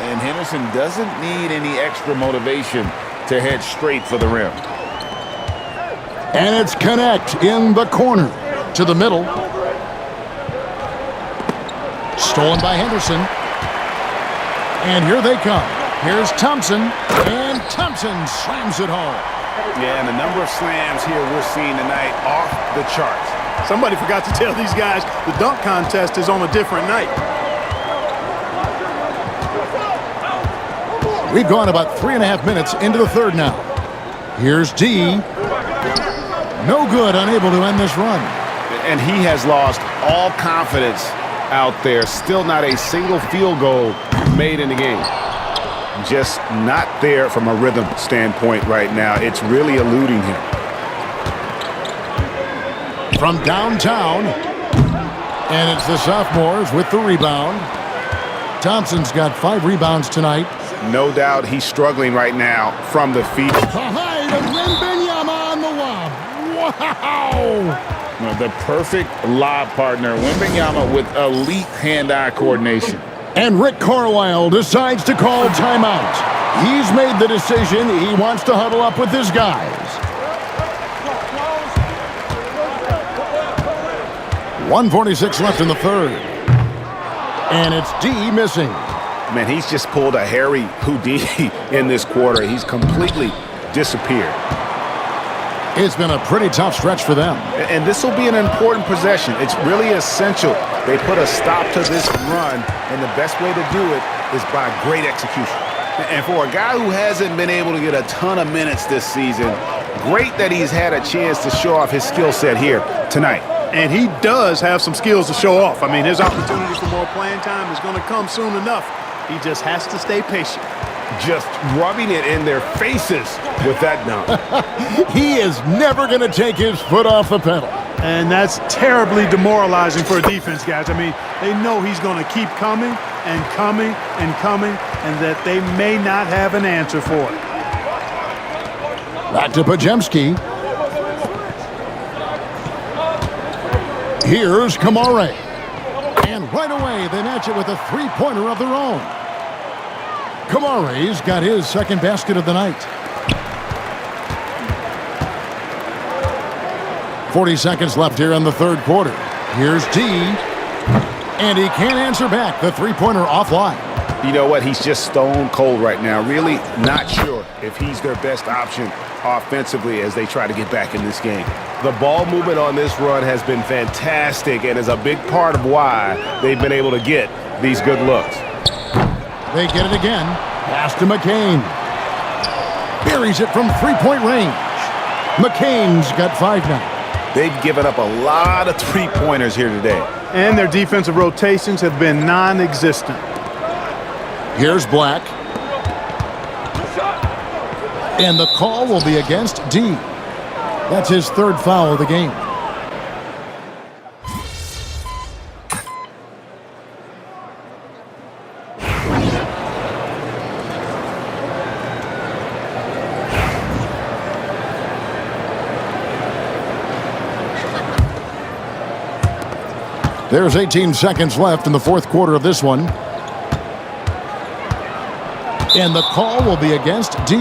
And Henderson doesn't need any extra motivation to head straight for the rim. And it's Connect in the corner to the middle. Stolen by Henderson. And here they come. Here's Thompson. And Thompson slams it home. Yeah, and the number of slams here we're seeing tonight off the charts. Somebody forgot to tell these guys the dunk contest is on a different night. We've gone about 3.5 minutes into the third now. Here's D. No good, unable to end this run. And he has lost all confidence out there. Still not a single field goal made in the game. Just not there from a rhythm standpoint right now. It's really eluding him. From downtown. And it's the sophomores with the rebound. Thompson's got 5 rebounds tonight. No doubt he's struggling right now from the feet. Behind Wembenyama on the lob. Wow! The perfect lob partner. Wembenyama with elite hand-eye coordination. And Rick Carlisle decides to call timeout. He's made the decision. He wants to huddle up with his guys. 1:46 left in the third. And it's D missing. Man, he's just pulled a Harry Houdini in this quarter. He's completely disappeared. It's been a pretty tough stretch for them. And this will be an important possession. It's really essential They put a stop to this run, and the best way to do it is by great execution. And for a guy who hasn't been able to get a ton of minutes this season, great that he's had a chance to show off his skill set here tonight. And he does have some skills to show off. I mean, his opportunity for more playing time is going to come soon enough. He just has to stay patient. Just rubbing it in their faces with that dunk. He is never going to take his foot off the pedal. And that's terribly demoralizing for a defense, guys. I mean, they know he's going to keep coming and coming and coming, and that they may not have an answer for it. Back to Pajemski. Here's Kamare. And right away, they match it with a three-pointer of their own. Kamare's got his second basket of the night. 40 seconds left here in the third quarter. Here's D. And he can't answer back. The three-pointer offline. You know what? He's just stone cold right now. Really not sure if he's their best option offensively as they try to get back in this game. The ball movement on this run has been fantastic and is a big part of why they've been able to get these good looks. They get it again. Pass to McCain. Buries it from three-point range. McCain's got 5 now. They've given up a lot of three-pointers here today. And their defensive rotations have been non-existent. Here's Black. And the call will be against D. That's his third foul of the game. There's 18 seconds left in the fourth quarter of this one. And the call will be against D.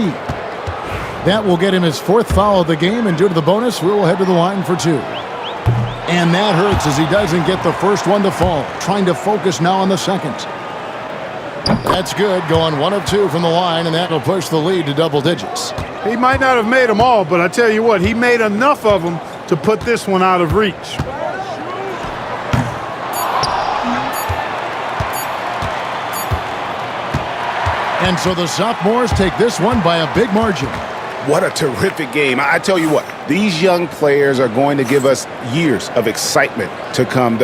That will get him his fourth foul of the game, and due to the bonus, we will head to the line for 2. And that hurts as he doesn't get the first one to fall. Trying to focus now on the second. That's good, going 1 of 2 from the line, and that will push the lead to double digits. He might not have made them all, but I tell you what, he made enough of them to put this one out of reach. And so the sophomores take this one by a big margin. What a terrific game. I tell you what, these young players are going to give us years of excitement to come.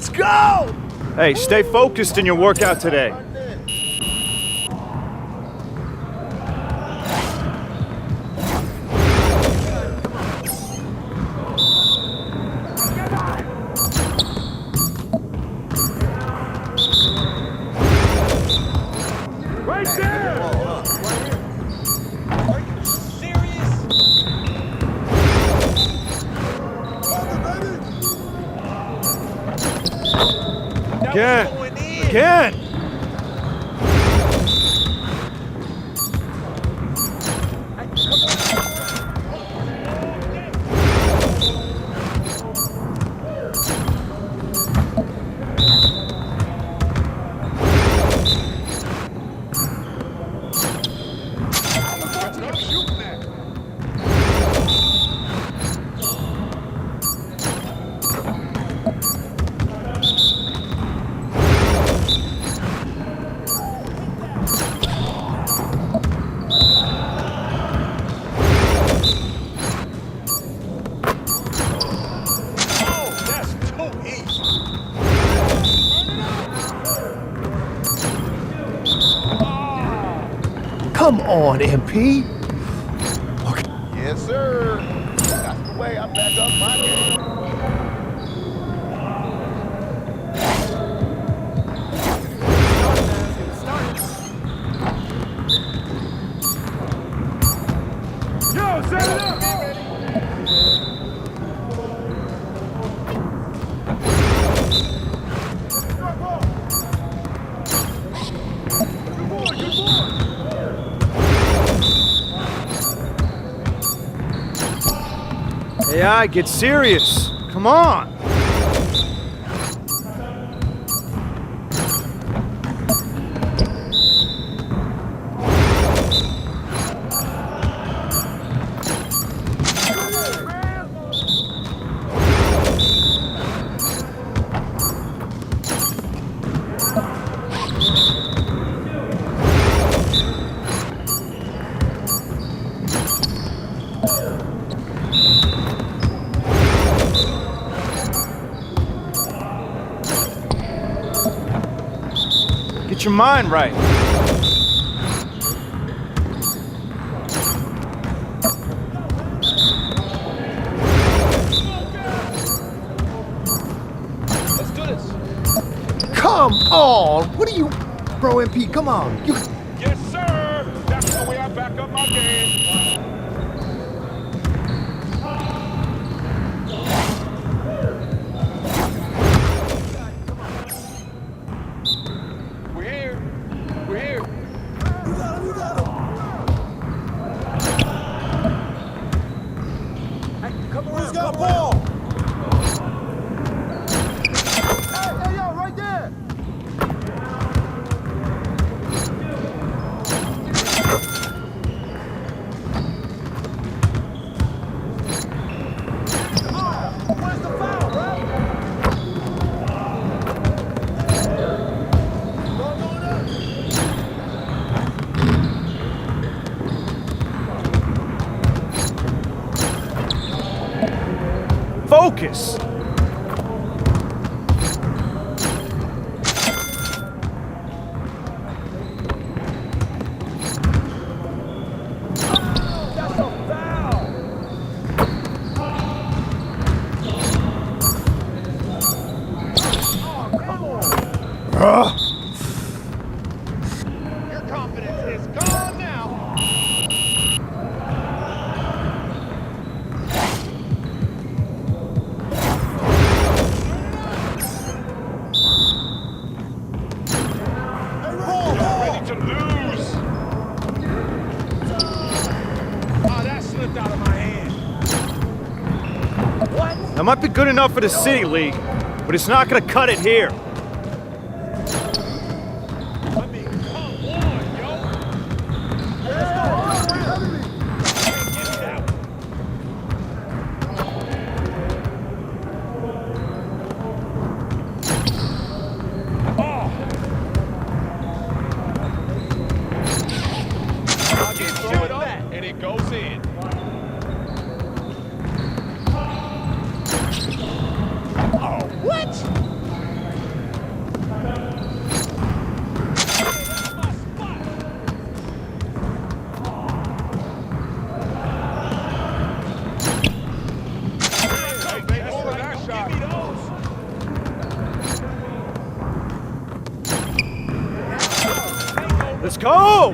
Let's go! Hey, stay focused in your workout today. Again! Come on, MP. Okay. Yes, sir. That's the way I back up my game. Yo, set it up! AI, get serious. Come on. Get your mind right. Let's do this. Come on. What are you... Bro, MP, come on. Yes, sir. That's the way I back up my game. We're here. We're here. Who's got the ball? Hey, yo, right there. Where's the foul, bro? Focus. That's a foul. Oh, come on. Your confidence is gone now. Ready to lose. Oh, that slipped out of my hand. What? That might be good enough for the City League, but it's not going to cut it here. I mean, come on, yo. Let's go. Get it out. Oh. I can throw it up, and it goes in. Oh, what? Let's go!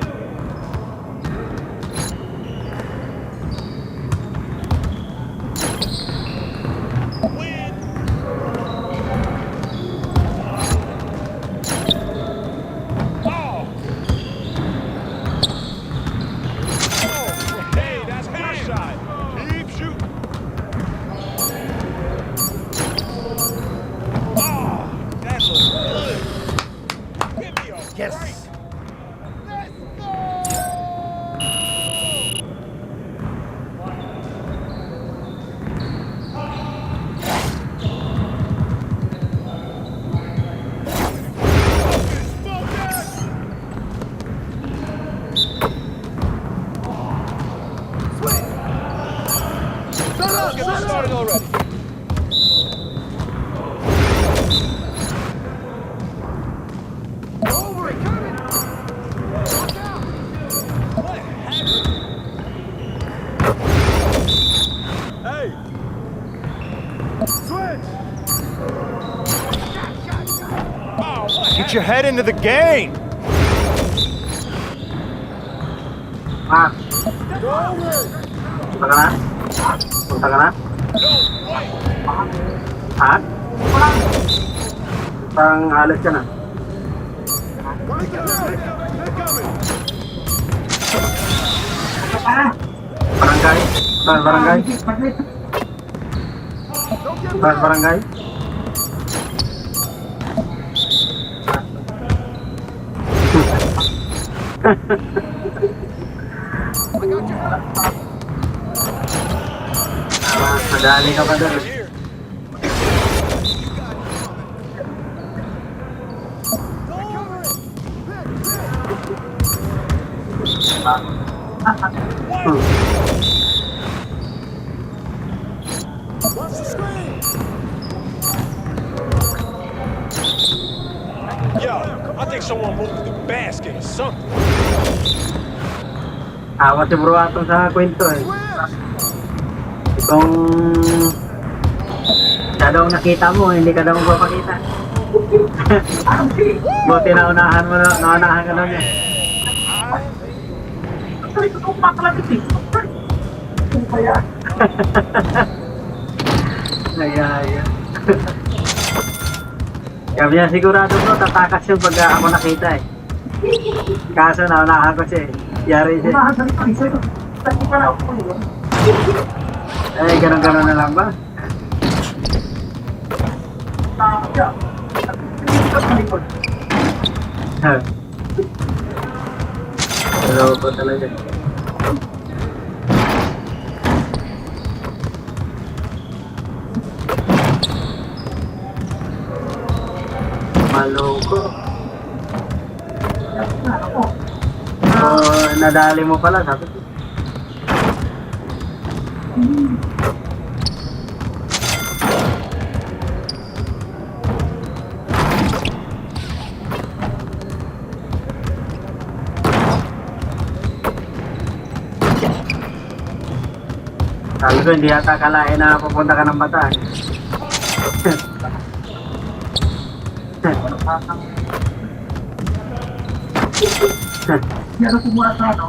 Yes. Get us started already. Get your head into the game. Punta ka na? Ha? Parang alas ka na. Barangay? Saan barangay? Saan barangay? Madali ka pa doon. Yo, I think someone moved the basket or something. Awa si bro atong sa kwento eh. Itong siya daw nakita mo, hindi ka daw magpapakita. Buti na unahan mo, naunahan ka daw niya. Ito kong pakalapit eh. Kaya. Nagaya. Kaya niya sigurado bro, tatakas yung pag ako nakita eh. Kaso naunahan ko siya eh. Yari siya. Eh, ganun-ganun na lang ba? Hello po talaga. Maloko. Oh, nadali mo pala, sabi ko. Sabi ko, hindi yata kalain na pupunta ka ng Bataan. Yan ang kumura sa ano?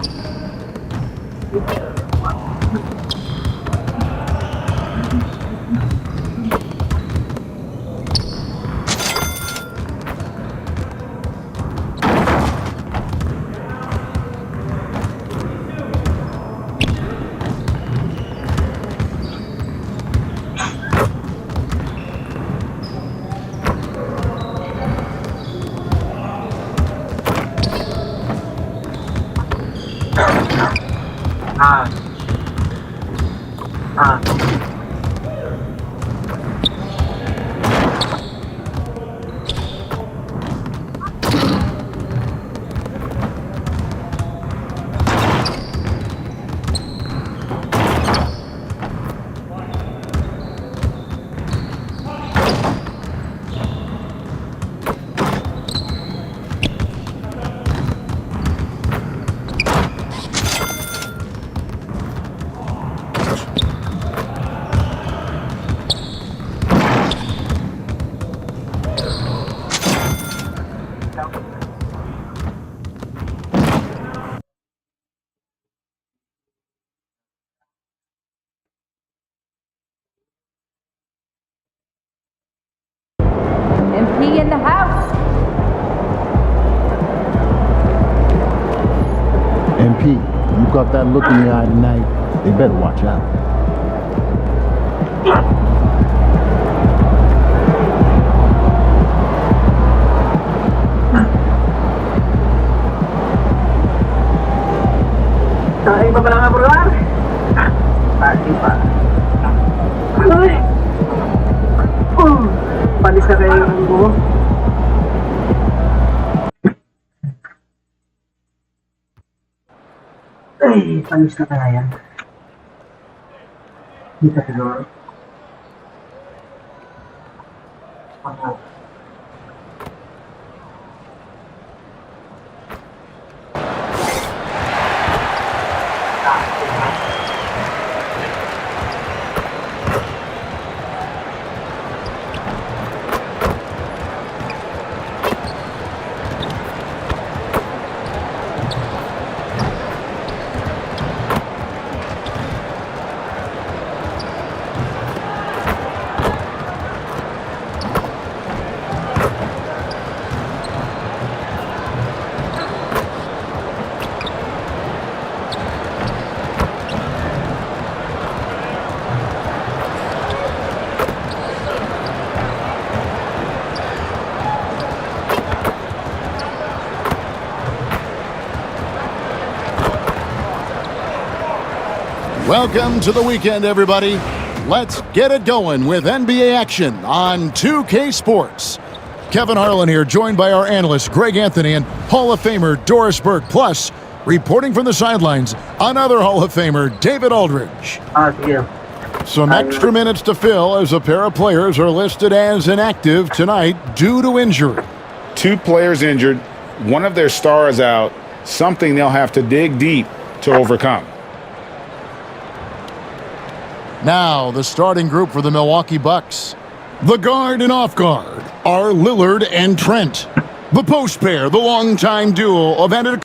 Pete, you got that look in your eye tonight. They better watch out. Kain pa pala nga, bro. Pati pa. Ay! Palis na kayo ng buho. Ay, palis na kaya yan. Dito siguro. Welcome to the weekend, everybody. Let's get it going with NBA action on 2K Sports. Kevin Harlan here, joined by our analyst Greg Anthony and Hall of Famer Doris Burke. Plus, reporting from the sidelines, another Hall of Famer, David Aldridge. Sige. Some extra minutes to fill as a pair of players are listed as inactive tonight due to injury. 2 players injured, one of their stars out, something they'll have to dig deep to overcome. Now, the starting group for the Milwaukee Bucks. The guard and off guard are Lillard and Trent. The post pair, the longtime duo of Antetokounmpo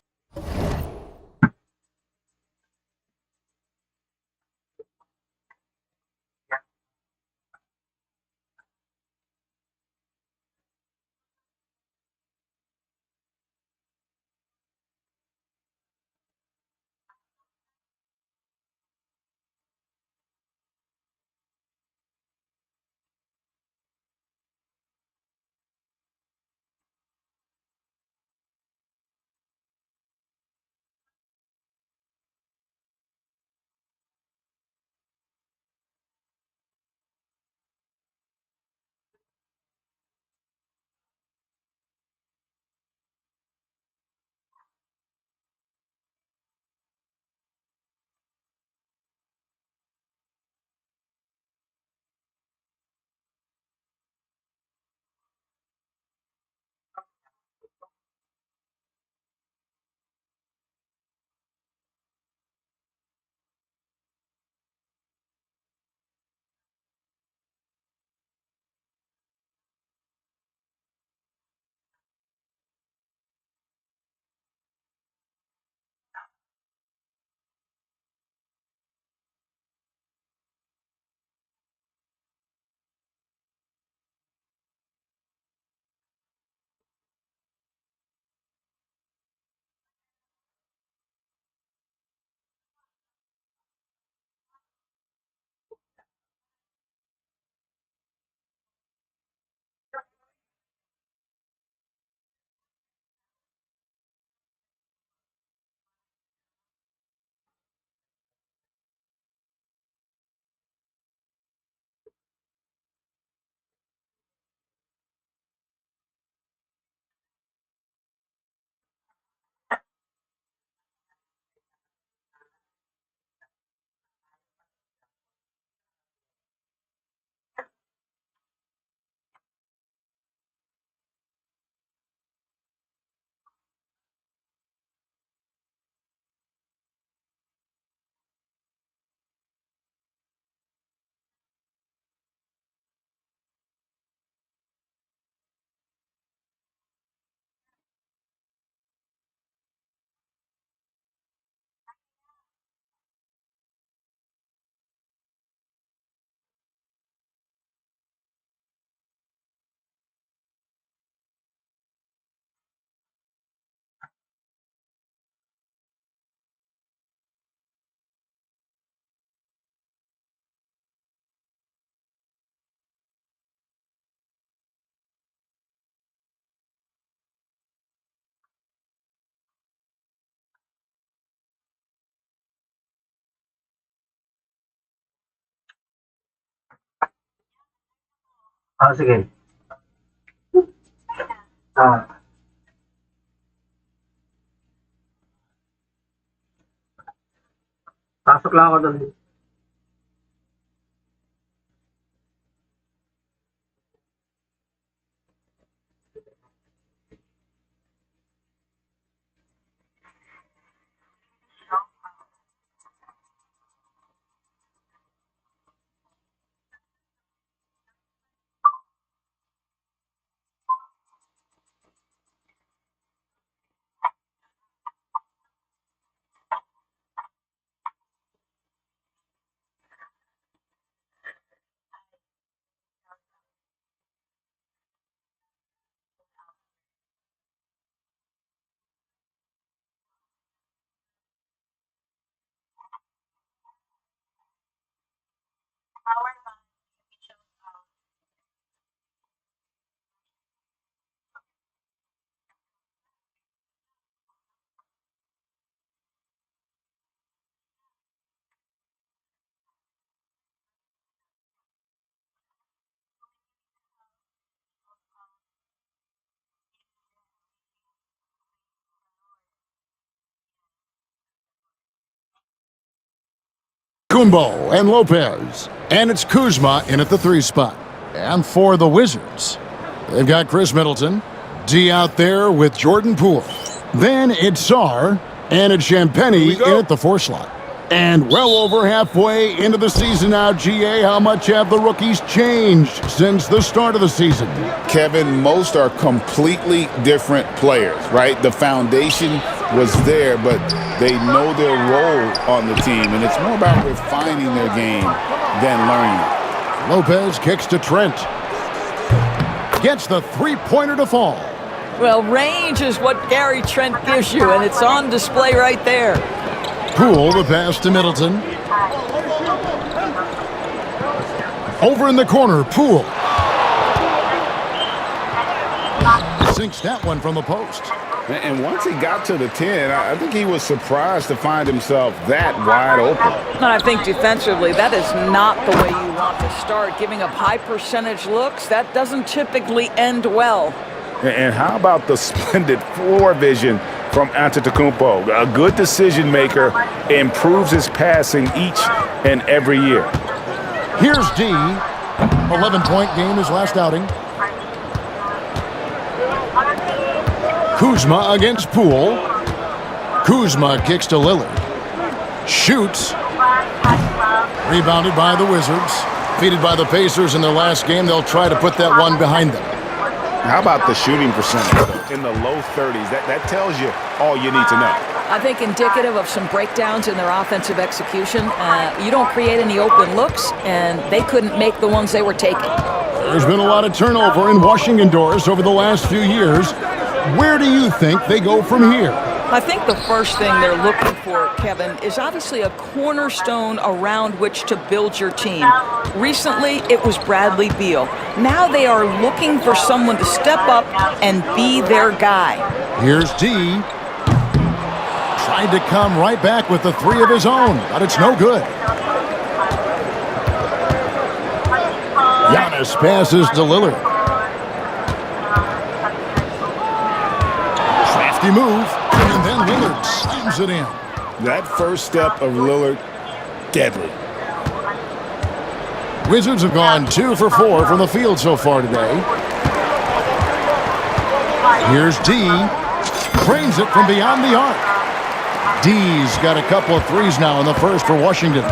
Sige. Ah, pasok lang ako doon. Kumbo and Lopez. And it's Kuzma in at the 3 spot. And for the Wizards, they've got Chris Middleton. D out there with Jordan Poole. Then it's Sarr. And it's Champagny in at the 4 slot. And well over halfway into the season now, GA, how much have the rookies changed since the start of the season? Kevin, most are completely different players, right? The foundation was there, but they know their role on the team, and it's more about refining their game than learning it. Lopez kicks to Trent. Gets the 3-pointer to fall. Well, range is what Gary Trent gives you, and it's on display right there. Poole, the pass to Middleton. Over in the corner, Poole. Sinks that one from the post. And once he got to the 10, I think he was surprised to find himself that wide open. And I think defensively, that is not the way you want to start. Giving up high percentage looks, that doesn't typically end well. And how about the splendid floor vision from Antetokounmpo? A good decision maker, improves his passing each and every year. Here's D. 11-point game his last outing. Kuzma against Poole. Kuzma kicks to Lillard. Shoots. Rebounded by the Wizards. Defeated by the Pacers in their last game. They'll try to put that one behind them. How about the shooting percentage in the low 30s? That tells you all you need to know. I think indicative of some breakdowns in their offensive execution. You don't create any open looks, and they couldn't make the ones they were taking. There's been a lot of turnover in Washington doors over the last few years. Where do you think they go from here? I think the first thing they're looking for, Kevin, is obviously a cornerstone around which to build your team. Recently, it was Bradley Beal. Now they are looking for someone to step up and be their guy. Here's D. Tried to come right back with the 3 of his own, but it's no good. Giannis passes to Lillard. Crafty move, and then Lillard slams it in. That first step of Lillard, deadly. Wizards have gone 2 for 4 from the field so far today. Here's D. Drains it from beyond the arc. D's got a couple of threes now in the first for Washington.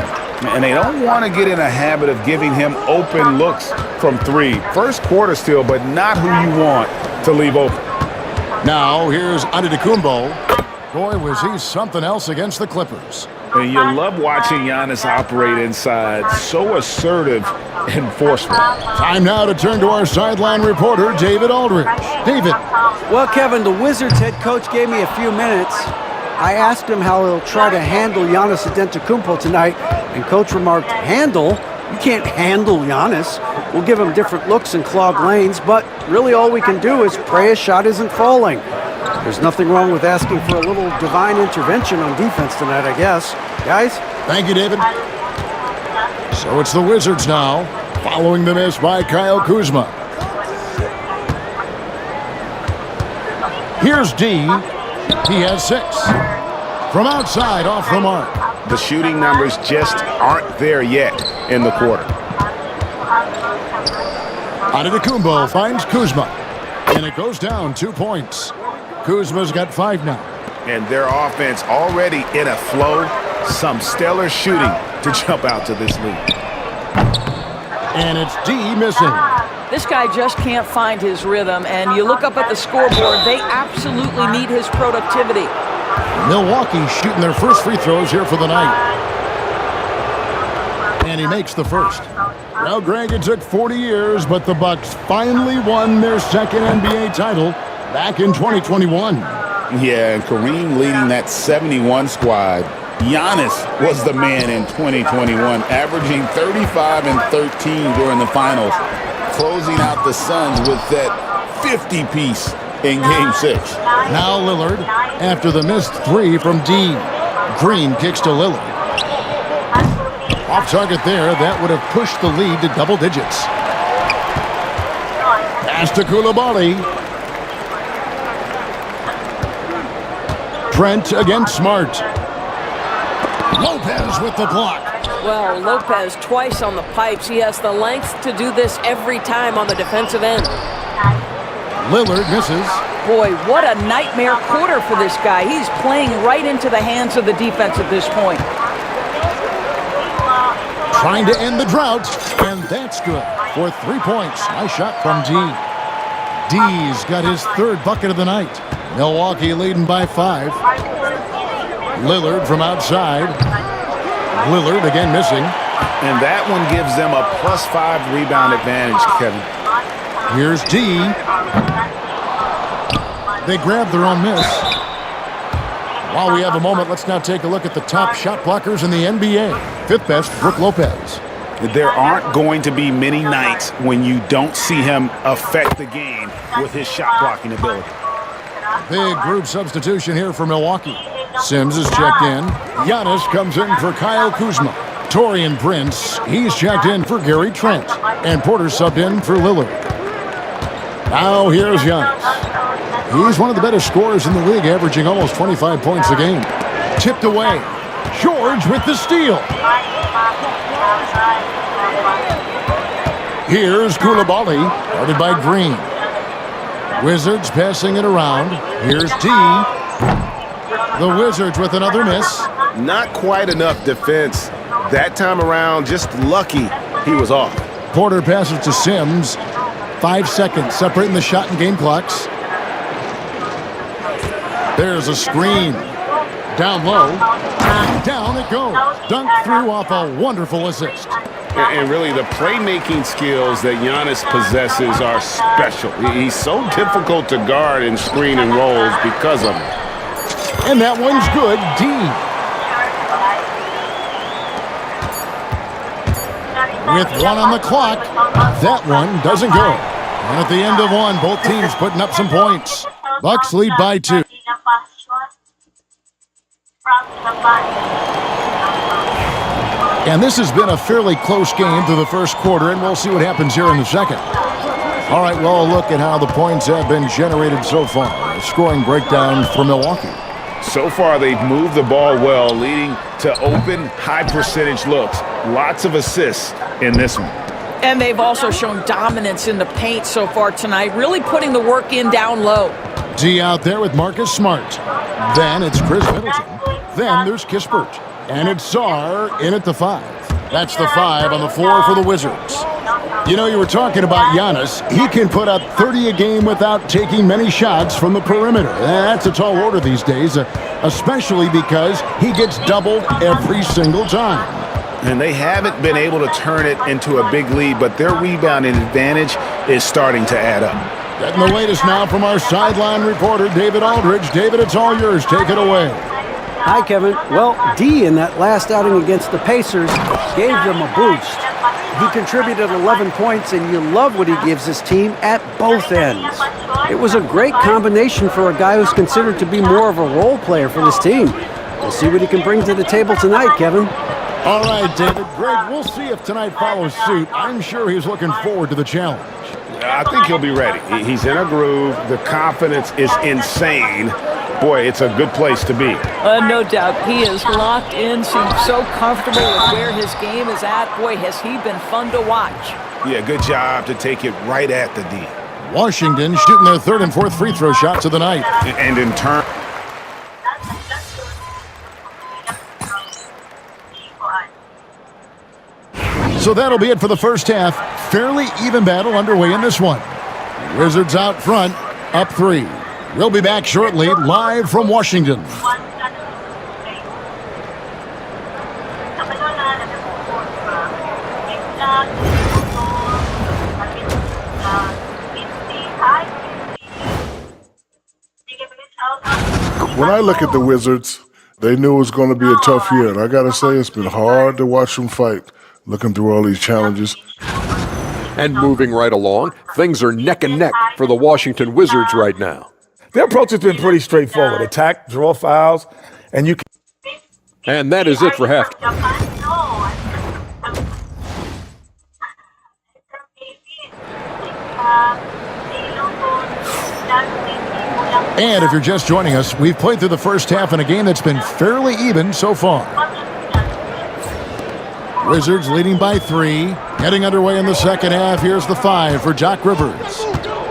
And they don't want to get in a habit of giving him open looks from 3. First quarter still, but not who you want to leave open. Now, here's Antetokounmpo. Boy, was he something else against the Clippers. And you love watching Giannis operate inside. So assertive and forceful. Time now to turn to our sideline reporter, David Aldridge. David. Well, Kevin, the Wizards head coach gave me a few minutes. I asked him how he'll try to handle Giannis Antetokounmpo tonight, and Coach remarked, handle? You can't handle Giannis. We'll give him different looks and clog lanes, but really all we can do is pray his shot isn't falling. There's nothing wrong with asking for a little divine intervention on defense tonight, I guess. Guys? Thank you, David. So it's the Wizards now. following the miss by Kyle Kuzma. Here's D. He has 6. From outside, off the mark. The shooting numbers just aren't there yet in the quarter. Antetokounmpo finds Kuzma, and it goes down 2 points. Kuzma's got 5 now. And their offense already in a flow. Some stellar shooting to jump out to this lead. And it's D missing. This guy just can't find his rhythm, and you look up at the scoreboard, they absolutely need his productivity. Milwaukee shooting their first free throws here for the night. And he makes the first. Well, Greg, it took 40 years, but the Bucks finally won their second NBA title back in 2021. Yeah, and Kareem leading that 71 squad. Giannis was the man in 2021, averaging 35 and 13 during the finals, closing out the Suns with that 50-piece in Game 6. Now Lillard after the missed 3 from D. Green kicks to Lillard. Off target there, that would have pushed the lead to double digits. Pass to Coulibaly. Trent against Smart. Lopez with the block. Well, Lopez twice on the pipes. He has the length to do this every time on the defensive end. Lillard misses. Boy, what a nightmare quarter for this guy. He's playing right into the hands of the defense at this point. Trying to end the drought, and that's good for 3 points. Nice shot from D. D's got his 3rd bucket of the night. Milwaukee leading by 5. Lillard from outside. Lillard again missing. And that one gives them a +5 rebound advantage, Kevin. Here's D. They grab their own miss. While we have a moment, let's now take a look at the top shot blockers in the NBA. 5th best, Brook Lopez. There aren't going to be many nights when you don't see him affect the game with his shot blocking ability. Big group substitution here for Milwaukee. Sims is checked in. Giannis comes in for Kyle Kuzma. Taurean Prince, he's checked in for Gary Trent. And Porter subbed in for Lillard. Now here's Giannis. He's one of the better scorers in the league, averaging almost 25 points a game. Tipped away. George with the steal. Here's Coulibaly, guarded by Green. Wizards passing it around. Here's D. The Wizards with another miss. Not quite enough defense. That time around, just lucky he was off. Porter passes to Sims. 5 seconds separating the shot and game clocks. There's a screen. Down low. Down it goes. Dunked through off a wonderful assist. And really, the playmaking skills that Giannis possesses are special. He's so difficult to guard in screen and rolls because of it. And that one's good. D. With 1 on the clock, that one doesn't go. And at the end of 1, both teams putting up some points. Bucks lead by 2. And this has been a fairly close game through the first quarter, and we'll see what happens here in the second. All right, well, look at how the points have been generated so far. A scoring breakdown for Milwaukee. So far, they've moved the ball well, leading to open, high-percentage looks. Lots of assists in this one. And they've also shown dominance in the paint so far tonight, really putting the work in down low. D out there with Marcus Smart. Then it's Chris Middleton. Then there's Kispert. And it's Sarr in at the 5. That's the 5 on the floor for the Wizards. You know, you were talking about Giannis. He can put up 30 a game without taking many shots from the perimeter. That's a tall order these days, especially because he gets doubled every single time. And they haven't been able to turn it into a big lead, but their rebounding advantage is starting to add up. Getting the latest now from our sideline reporter, David Aldridge. David, it's all yours. Take it away. Hi, Kevin. Well, D in that last outing against the Pacers gave them a boost. He contributed 11 points, and you love what he gives his team at both ends. It was a great combination for a guy who's considered to be more of a role player for this team. We'll see what he can bring to the table tonight, Kevin. All right, David. Greg, we'll see if tonight follows suit. I'm sure he's looking forward to the challenge. I think he'll be ready. He's in a groove. The confidence is insane. Boy, it's a good place to be. No doubt. He is locked in, seems so comfortable with where his game is at. Boy, has he been fun to watch. Yeah, good job to take it right at the D. Washington shooting their third and fourth free throw shots of the night. And in turn... So that'll be it for the first half. Fairly even battle underway in this one. Wizards out front, up 3. We'll be back shortly, live from Washington. When I look at the Wizards, they knew it was going to be a tough year. And I got to say, it's been hard to watch them fight, looking through all these challenges. And moving right along, things are neck and neck for the Washington Wizards right now. Their approach has been pretty straightforward. Attack, draw fouls, and you can... And that is it for halftime. And if you're just joining us, we've played through the first half in a game that's been fairly even so far. Wizards leading by 3. Getting underway in the second half. Here's the 5 for Jock Rivers.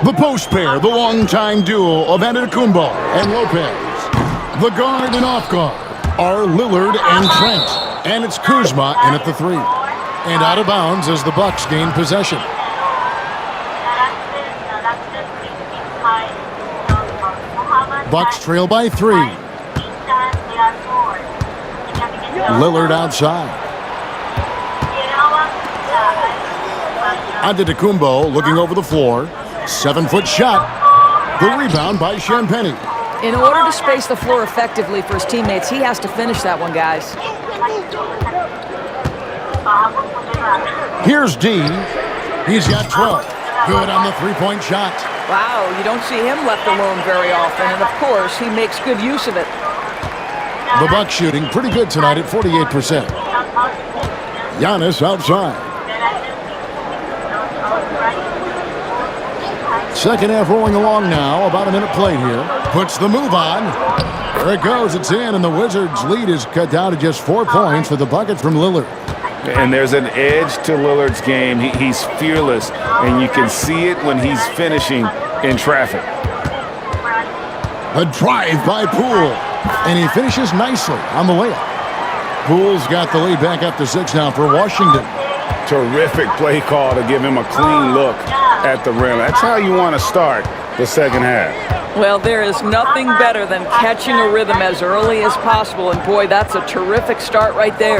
The post pair, the longtime duo of Antetokounmpo and Lopez. The guard and off guard are Lillard and Trent. And it's Kuzma in at the 3. And out of bounds as the Bucks gain possession. Bucks trail by 3. Lillard outside. Antetokounmpo looking over the floor. 7-foot shot. The rebound by Champagnie. In order to space the floor effectively for his teammates, he has to finish that one, guys. Here's D. He's got 12. Good on the three-point shot. Wow, you don't see him left alone very often, and of course, he makes good use of it. The Bucks shooting pretty good tonight at 48%. Giannis outside. Second half rolling along now. About a minute played here. Puts the move on. There it goes. It's in, and the Wizards' lead is cut down to just 4 points with the bucket from Lillard. And there's an edge to Lillard's game. He's fearless, and you can see it when he's finishing in traffic. A drive by Poole, and he finishes nicely on the layup. Poole's got the lead back up to 6 now for Washington. Terrific play call to give him a clean look at the rim. That's how you want to start the second half. Well, there is nothing better than catching a rhythm as early as possible, and boy, that's a terrific start right there.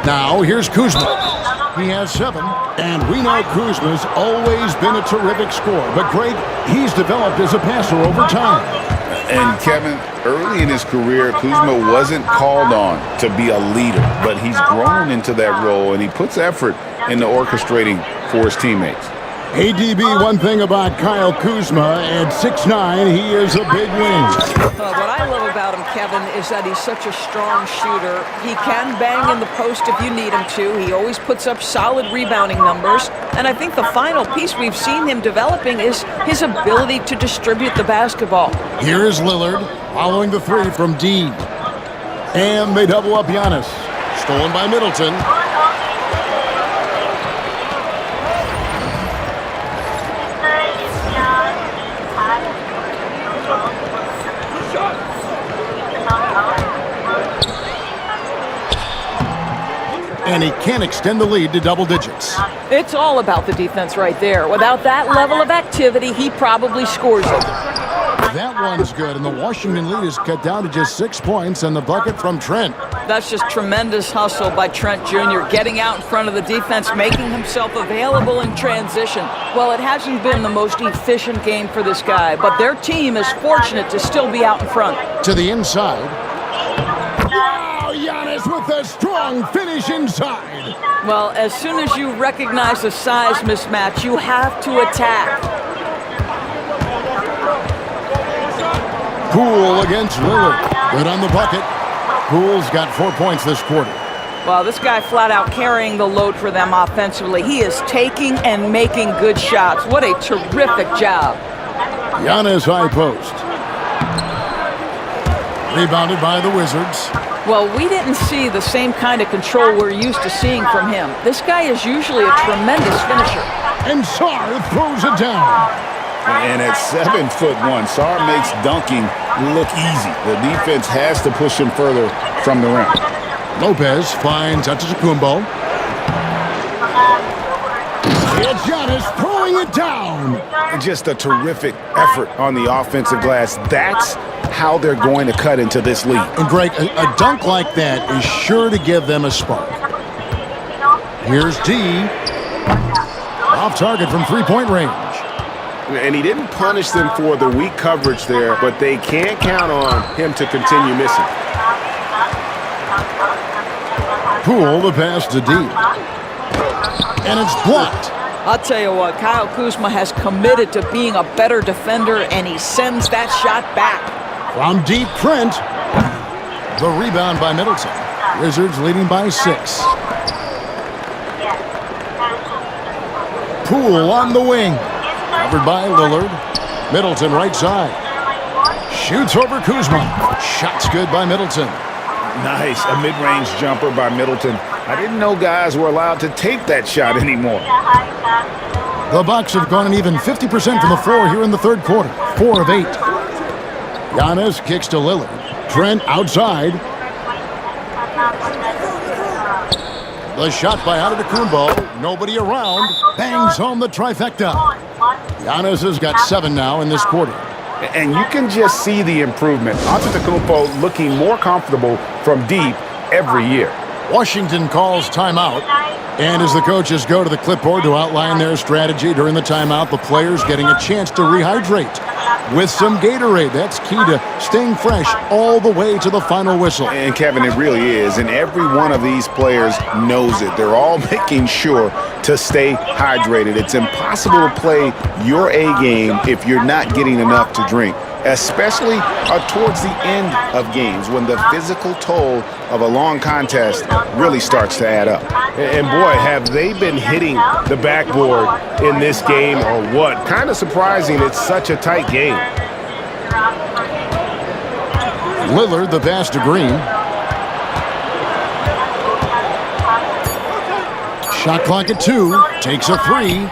Now, here's Kuzma. He has 7, and we know Kuzma's always been a terrific scorer. But, Greg, he's developed as a passer over time. And, Kevin, early in his career, Kuzma wasn't called on to be a leader, but he's grown into that role, and he puts effort into orchestrating for his teammates. ADB, one thing about Kyle Kuzma, at 6'9", he is a big wing. What I love about him, Kevin, is that he's such a strong shooter. He can bang in the post if you need him to. He always puts up solid rebounding numbers. And I think the final piece we've seen him developing is his ability to distribute the basketball. Here is Lillard, following the 3 from D. And they double up Giannis. Stolen by Middleton. And he can't extend the lead to double digits. It's all about the defense right there. Without that level of activity, he probably scores it. That one's good, and the Washington lead is cut down to just 6 points, and the bucket from Trent. That's just tremendous hustle by Trent Jr., getting out in front of the defense, making himself available in transition. Well, it hasn't been the most efficient game for this guy, but their team is fortunate to still be out in front. To the inside. Wow, Giannis with a strong finish inside. Well, as soon as you recognize the size mismatch, you have to attack. Poole against Lillard. Good on the bucket. Poole's got 4 points this quarter. Well, this guy flat out carrying the load for them offensively. He is taking and making good shots. What a terrific job. Giannis high post. Rebounded by the Wizards. Well, we didn't see the same kind of control we're used to seeing from him. This guy is usually a tremendous finisher. And Sarr throws it down. And at 7'1", Sarr makes dunking look easy. The defense has to push him further from the rim. Lopez finds Antetokounmpo. It's Giannis throwing it down. Just a terrific effort on the offensive glass. That's how they're going to cut into this league. And Greg, a dunk like that is sure to give them a spark. Here's D. Off target from three-point range. And he didn't punish them for the weak coverage there, but they can't count on him to continue missing. Poole the pass to D. And it's blocked. I'll tell you what, Kyle Kuzma has committed to being a better defender, and he sends that shot back. From deep, Trent. The rebound by Middleton. Wizards leading by 6. Poole on the wing. Covered by Lillard. Middleton right side. Shoots over Kuzma. Shot's good by Middleton. Nice, a mid-range jumper by Middleton. I didn't know guys were allowed to take that shot anymore. The Bucks have gone an even 50% from the floor here in the third quarter. 4 of 8. Giannis kicks to Lillard. Trent outside. The shot by Antetokounmpo. Nobody around. Bangs home the trifecta. Giannis has got 7 now in this quarter. And you can just see the improvement. Antetokounmpo looking more comfortable from deep every year. Washington calls timeout. And as the coaches go to the clipboard to outline their strategy during the timeout, the players getting a chance to rehydrate with some Gatorade. That's key to staying fresh all the way to the final whistle. And Kevin, it really is. And every one of these players knows it. They're all making sure to stay hydrated. It's impossible to play your A game if you're not getting enough to drink, especially towards the end of games when the physical toll of a long contest really starts to add up. And boy, have they been hitting the backboard in this game or what? Kind of surprising it's such a tight game. Lillard the pass to Green. Shot clock at 2. Takes a 3.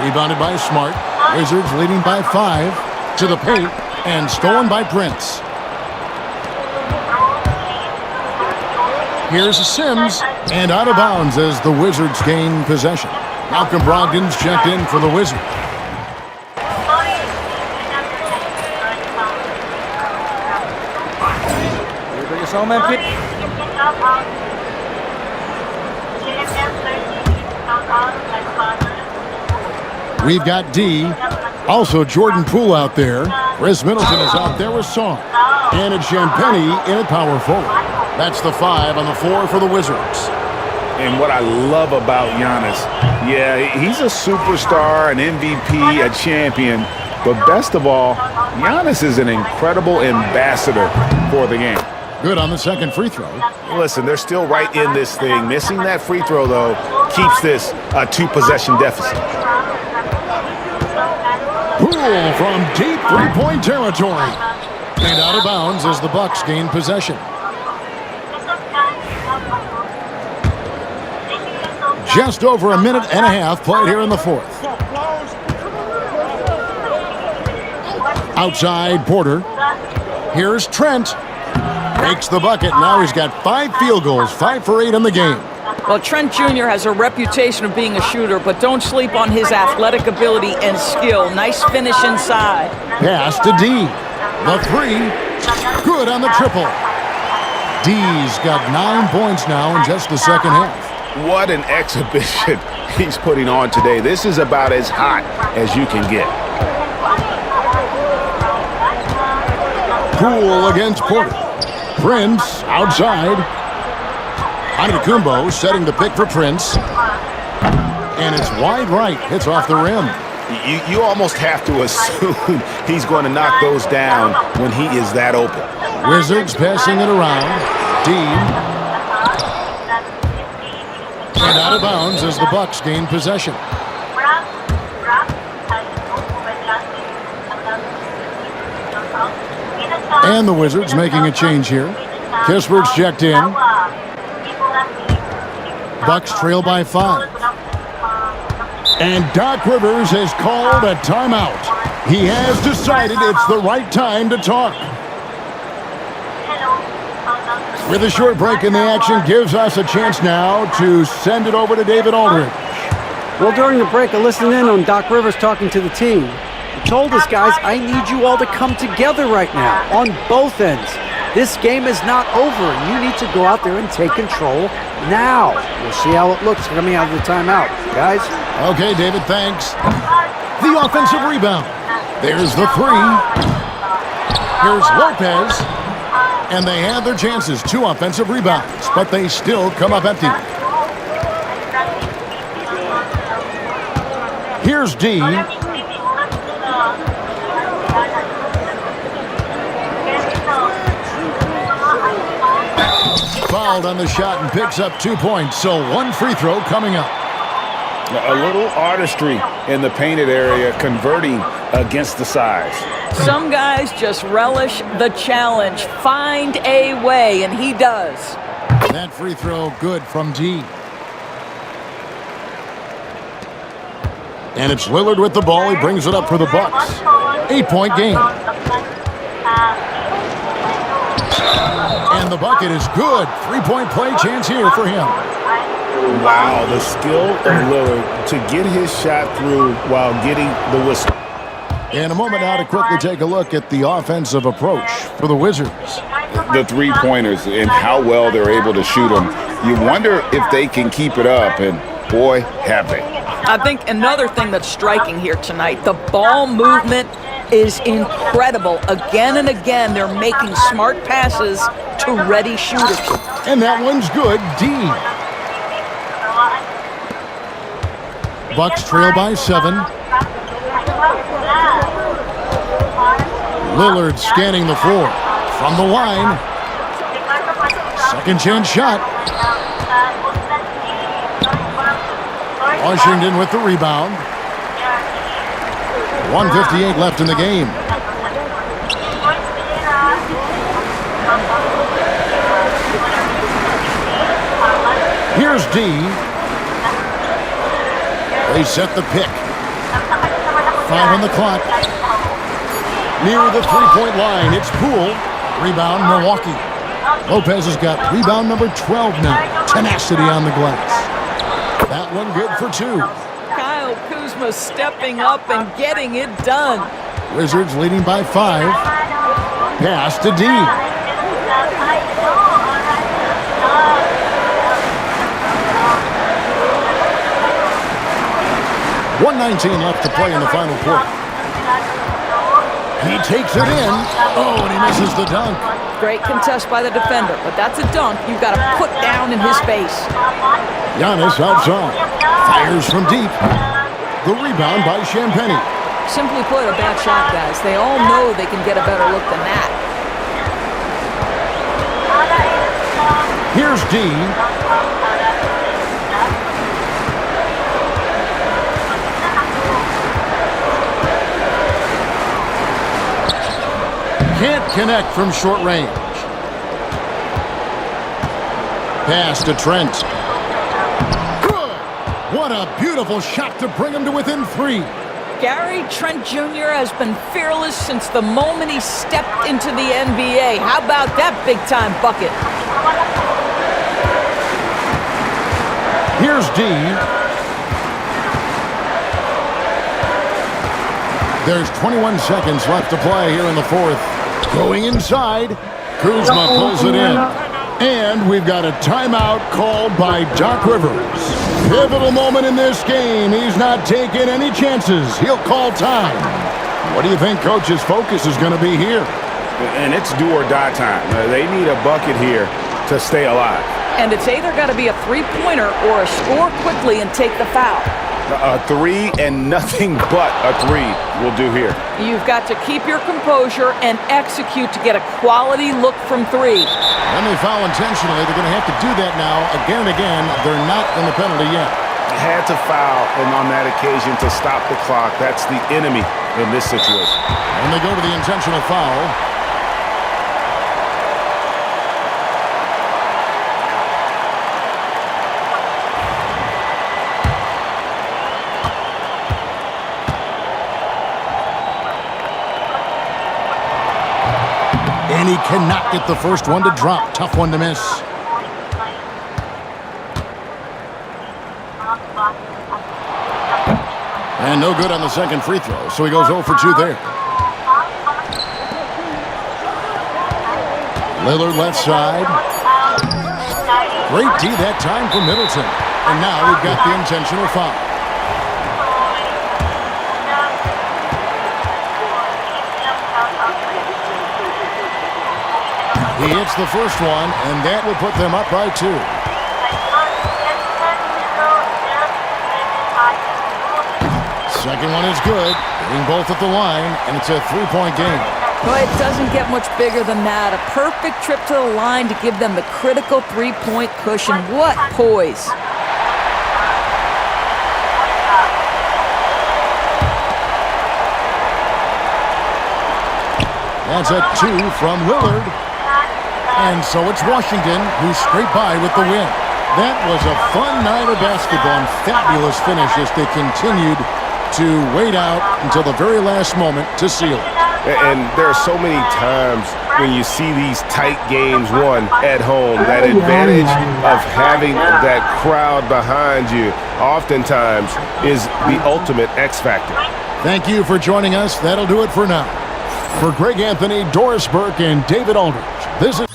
Rebounded by Smart. Wizards leading by 5. To the paint and stolen by Prince. Here's Sims and out of bounds as the Wizards gain possession. Malcolm Brogdon's checked in for the Wizards. Bring us home, MP. We've got D. Also Jordan Poole out there. Chris Middleton is out there with Song. And it's Champagnie in at power forward. That's the 5 on the floor for the Wizards. And what I love about Giannis, yeah, he's a superstar, an MVP, a champion. But best of all, Giannis is an incredible ambassador for the game. Good on the second free throw. Listen, they're still right in this thing. Missing that free throw, though, keeps this a 2-possession deficit. Poole from deep three-point territory. And out of bounds as the Bucks gain possession. Just over a minute and a half played here in the fourth. Outside Porter. Here's Trent. Makes the bucket. Now he's got 5 field goals, 5 for 8 in the game. Well, Trent Jr. has a reputation of being a shooter, but don't sleep on his athletic ability and skill. Nice finish inside. Pass to D. The 3. Good on the triple. D's got 9 points now in just the second half. What an exhibition he's putting on today. This is about as hot as you can get. Poole against Porter. Prince outside. Antetokounmpo setting the pick for Prince. And it's wide right. Hits off the rim. You almost have to assume he's going to knock those down when he is that open. Wizards passing it around. Dean. And out of bounds as the Bucks gain possession. And the Wizards making a change here. Kispert's checked in. Bucks trail by 5. And Doc Rivers has called a timeout. He has decided it's the right time to talk. With a short break in the action, gives us a chance now to send it over to David Aldridge. Well, during the break, I listened in on Doc Rivers talking to the team. He told us, guys, I need you all to come together right now on both ends. This game is not over. You need to go out there and take control now. We'll see how it looks coming out of the timeout. Guys? Okay, David, thanks. The offensive rebound. There's the 3. Here's Lopez. And they had their chances. 2 offensive rebounds, but they still come up empty. Here's D. Fouled on the shot and picks up 2 points, so 1 free throw coming up. A little artistry in the painted area, converting against the size. Some guys just relish the challenge. Find a way, and he does. That free throw good from D. And it's Lillard with the ball. He brings it up for the Bucks. 8-point game. And the bucket is good. 3-point play chance here for him. Wow, the skill of Lillard to get his shot through while getting the whistle. In a moment now to quickly take a look at the offensive approach for the Wizards. The three-pointers and how well they're able to shoot them. You wonder if they can keep it up, and boy, have they. I think another thing that's striking here tonight, the ball movement is incredible. Again and again, they're making smart passes to ready shooters. And that one's good, D. Bucks trail by 7. Lillard scanning the floor from the line. Second chance shot. Washington with the rebound. 1:58 left in the game. Here's D. They set the pick. 5 on the clock. Near the three-point line, it's Poole. Rebound, Milwaukee. Lopez has got rebound number 12 now. Tenacity on the glass. That one good for 2. Kyle Kuzma stepping up and getting it done. Wizards leading by 5. Pass to D. 1:19 left to play in the final quarter. He takes it in. Oh, and he misses the dunk. Great contest by the defender, but that's a dunk you've got to put down in his face. Giannis outside. Fires from deep. The rebound by Champagnie. Simply put, a bad shot, guys. They all know they can get a better look than that. Here's D. Can't connect from short range. Pass to Trent. Good. What a beautiful shot to bring him to within 3. Gary Trent Jr. has been fearless since the moment he stepped into the NBA. How about that big-time bucket? Here's D. There's 21 seconds left to play here in the fourth. Going inside. Kuzma pulls it in. And we've got a timeout called by Doc Rivers. Pivotal moment in this game. He's not taking any chances. He'll call time. What do you think Coach's focus is going to be here? And it's do or die time. They need a bucket here to stay alive. And it's either got to be a three-pointer or a score quickly and take the foul. A three and nothing but a three will do here. You've got to keep your composure and execute to get a quality look from three. And they foul intentionally. They're going to have to do that now again and again. They're not in the penalty yet. Had to foul, and on that occasion to stop the clock. That's the enemy in this situation. And they go to the intentional foul. And he cannot get the first one to drop. Tough one to miss. And no good on the second free throw, so he goes 0 for 2 there. Lillard left side. Great D that time for Middleton. And now we've got the intentional foul. He hits the first one, and that will put them up by 2. Second one is good, hitting both at the line, and it's a 3-point game. Well, it doesn't get much bigger than that. A perfect trip to the line to give them the critical 3-point cushion. What poise. That's a 2 from Lillard. And so it's Washington who scraped by with the win. That was a fun night of basketball and fabulous finish as they continued to wait out until the very last moment to seal it. And there are so many times when you see these tight games won at home, that advantage of having that crowd behind you oftentimes is the ultimate X factor. Thank you for joining us. That'll do it for now. For Greg Anthony, Doris Burke, and David Aldridge, this is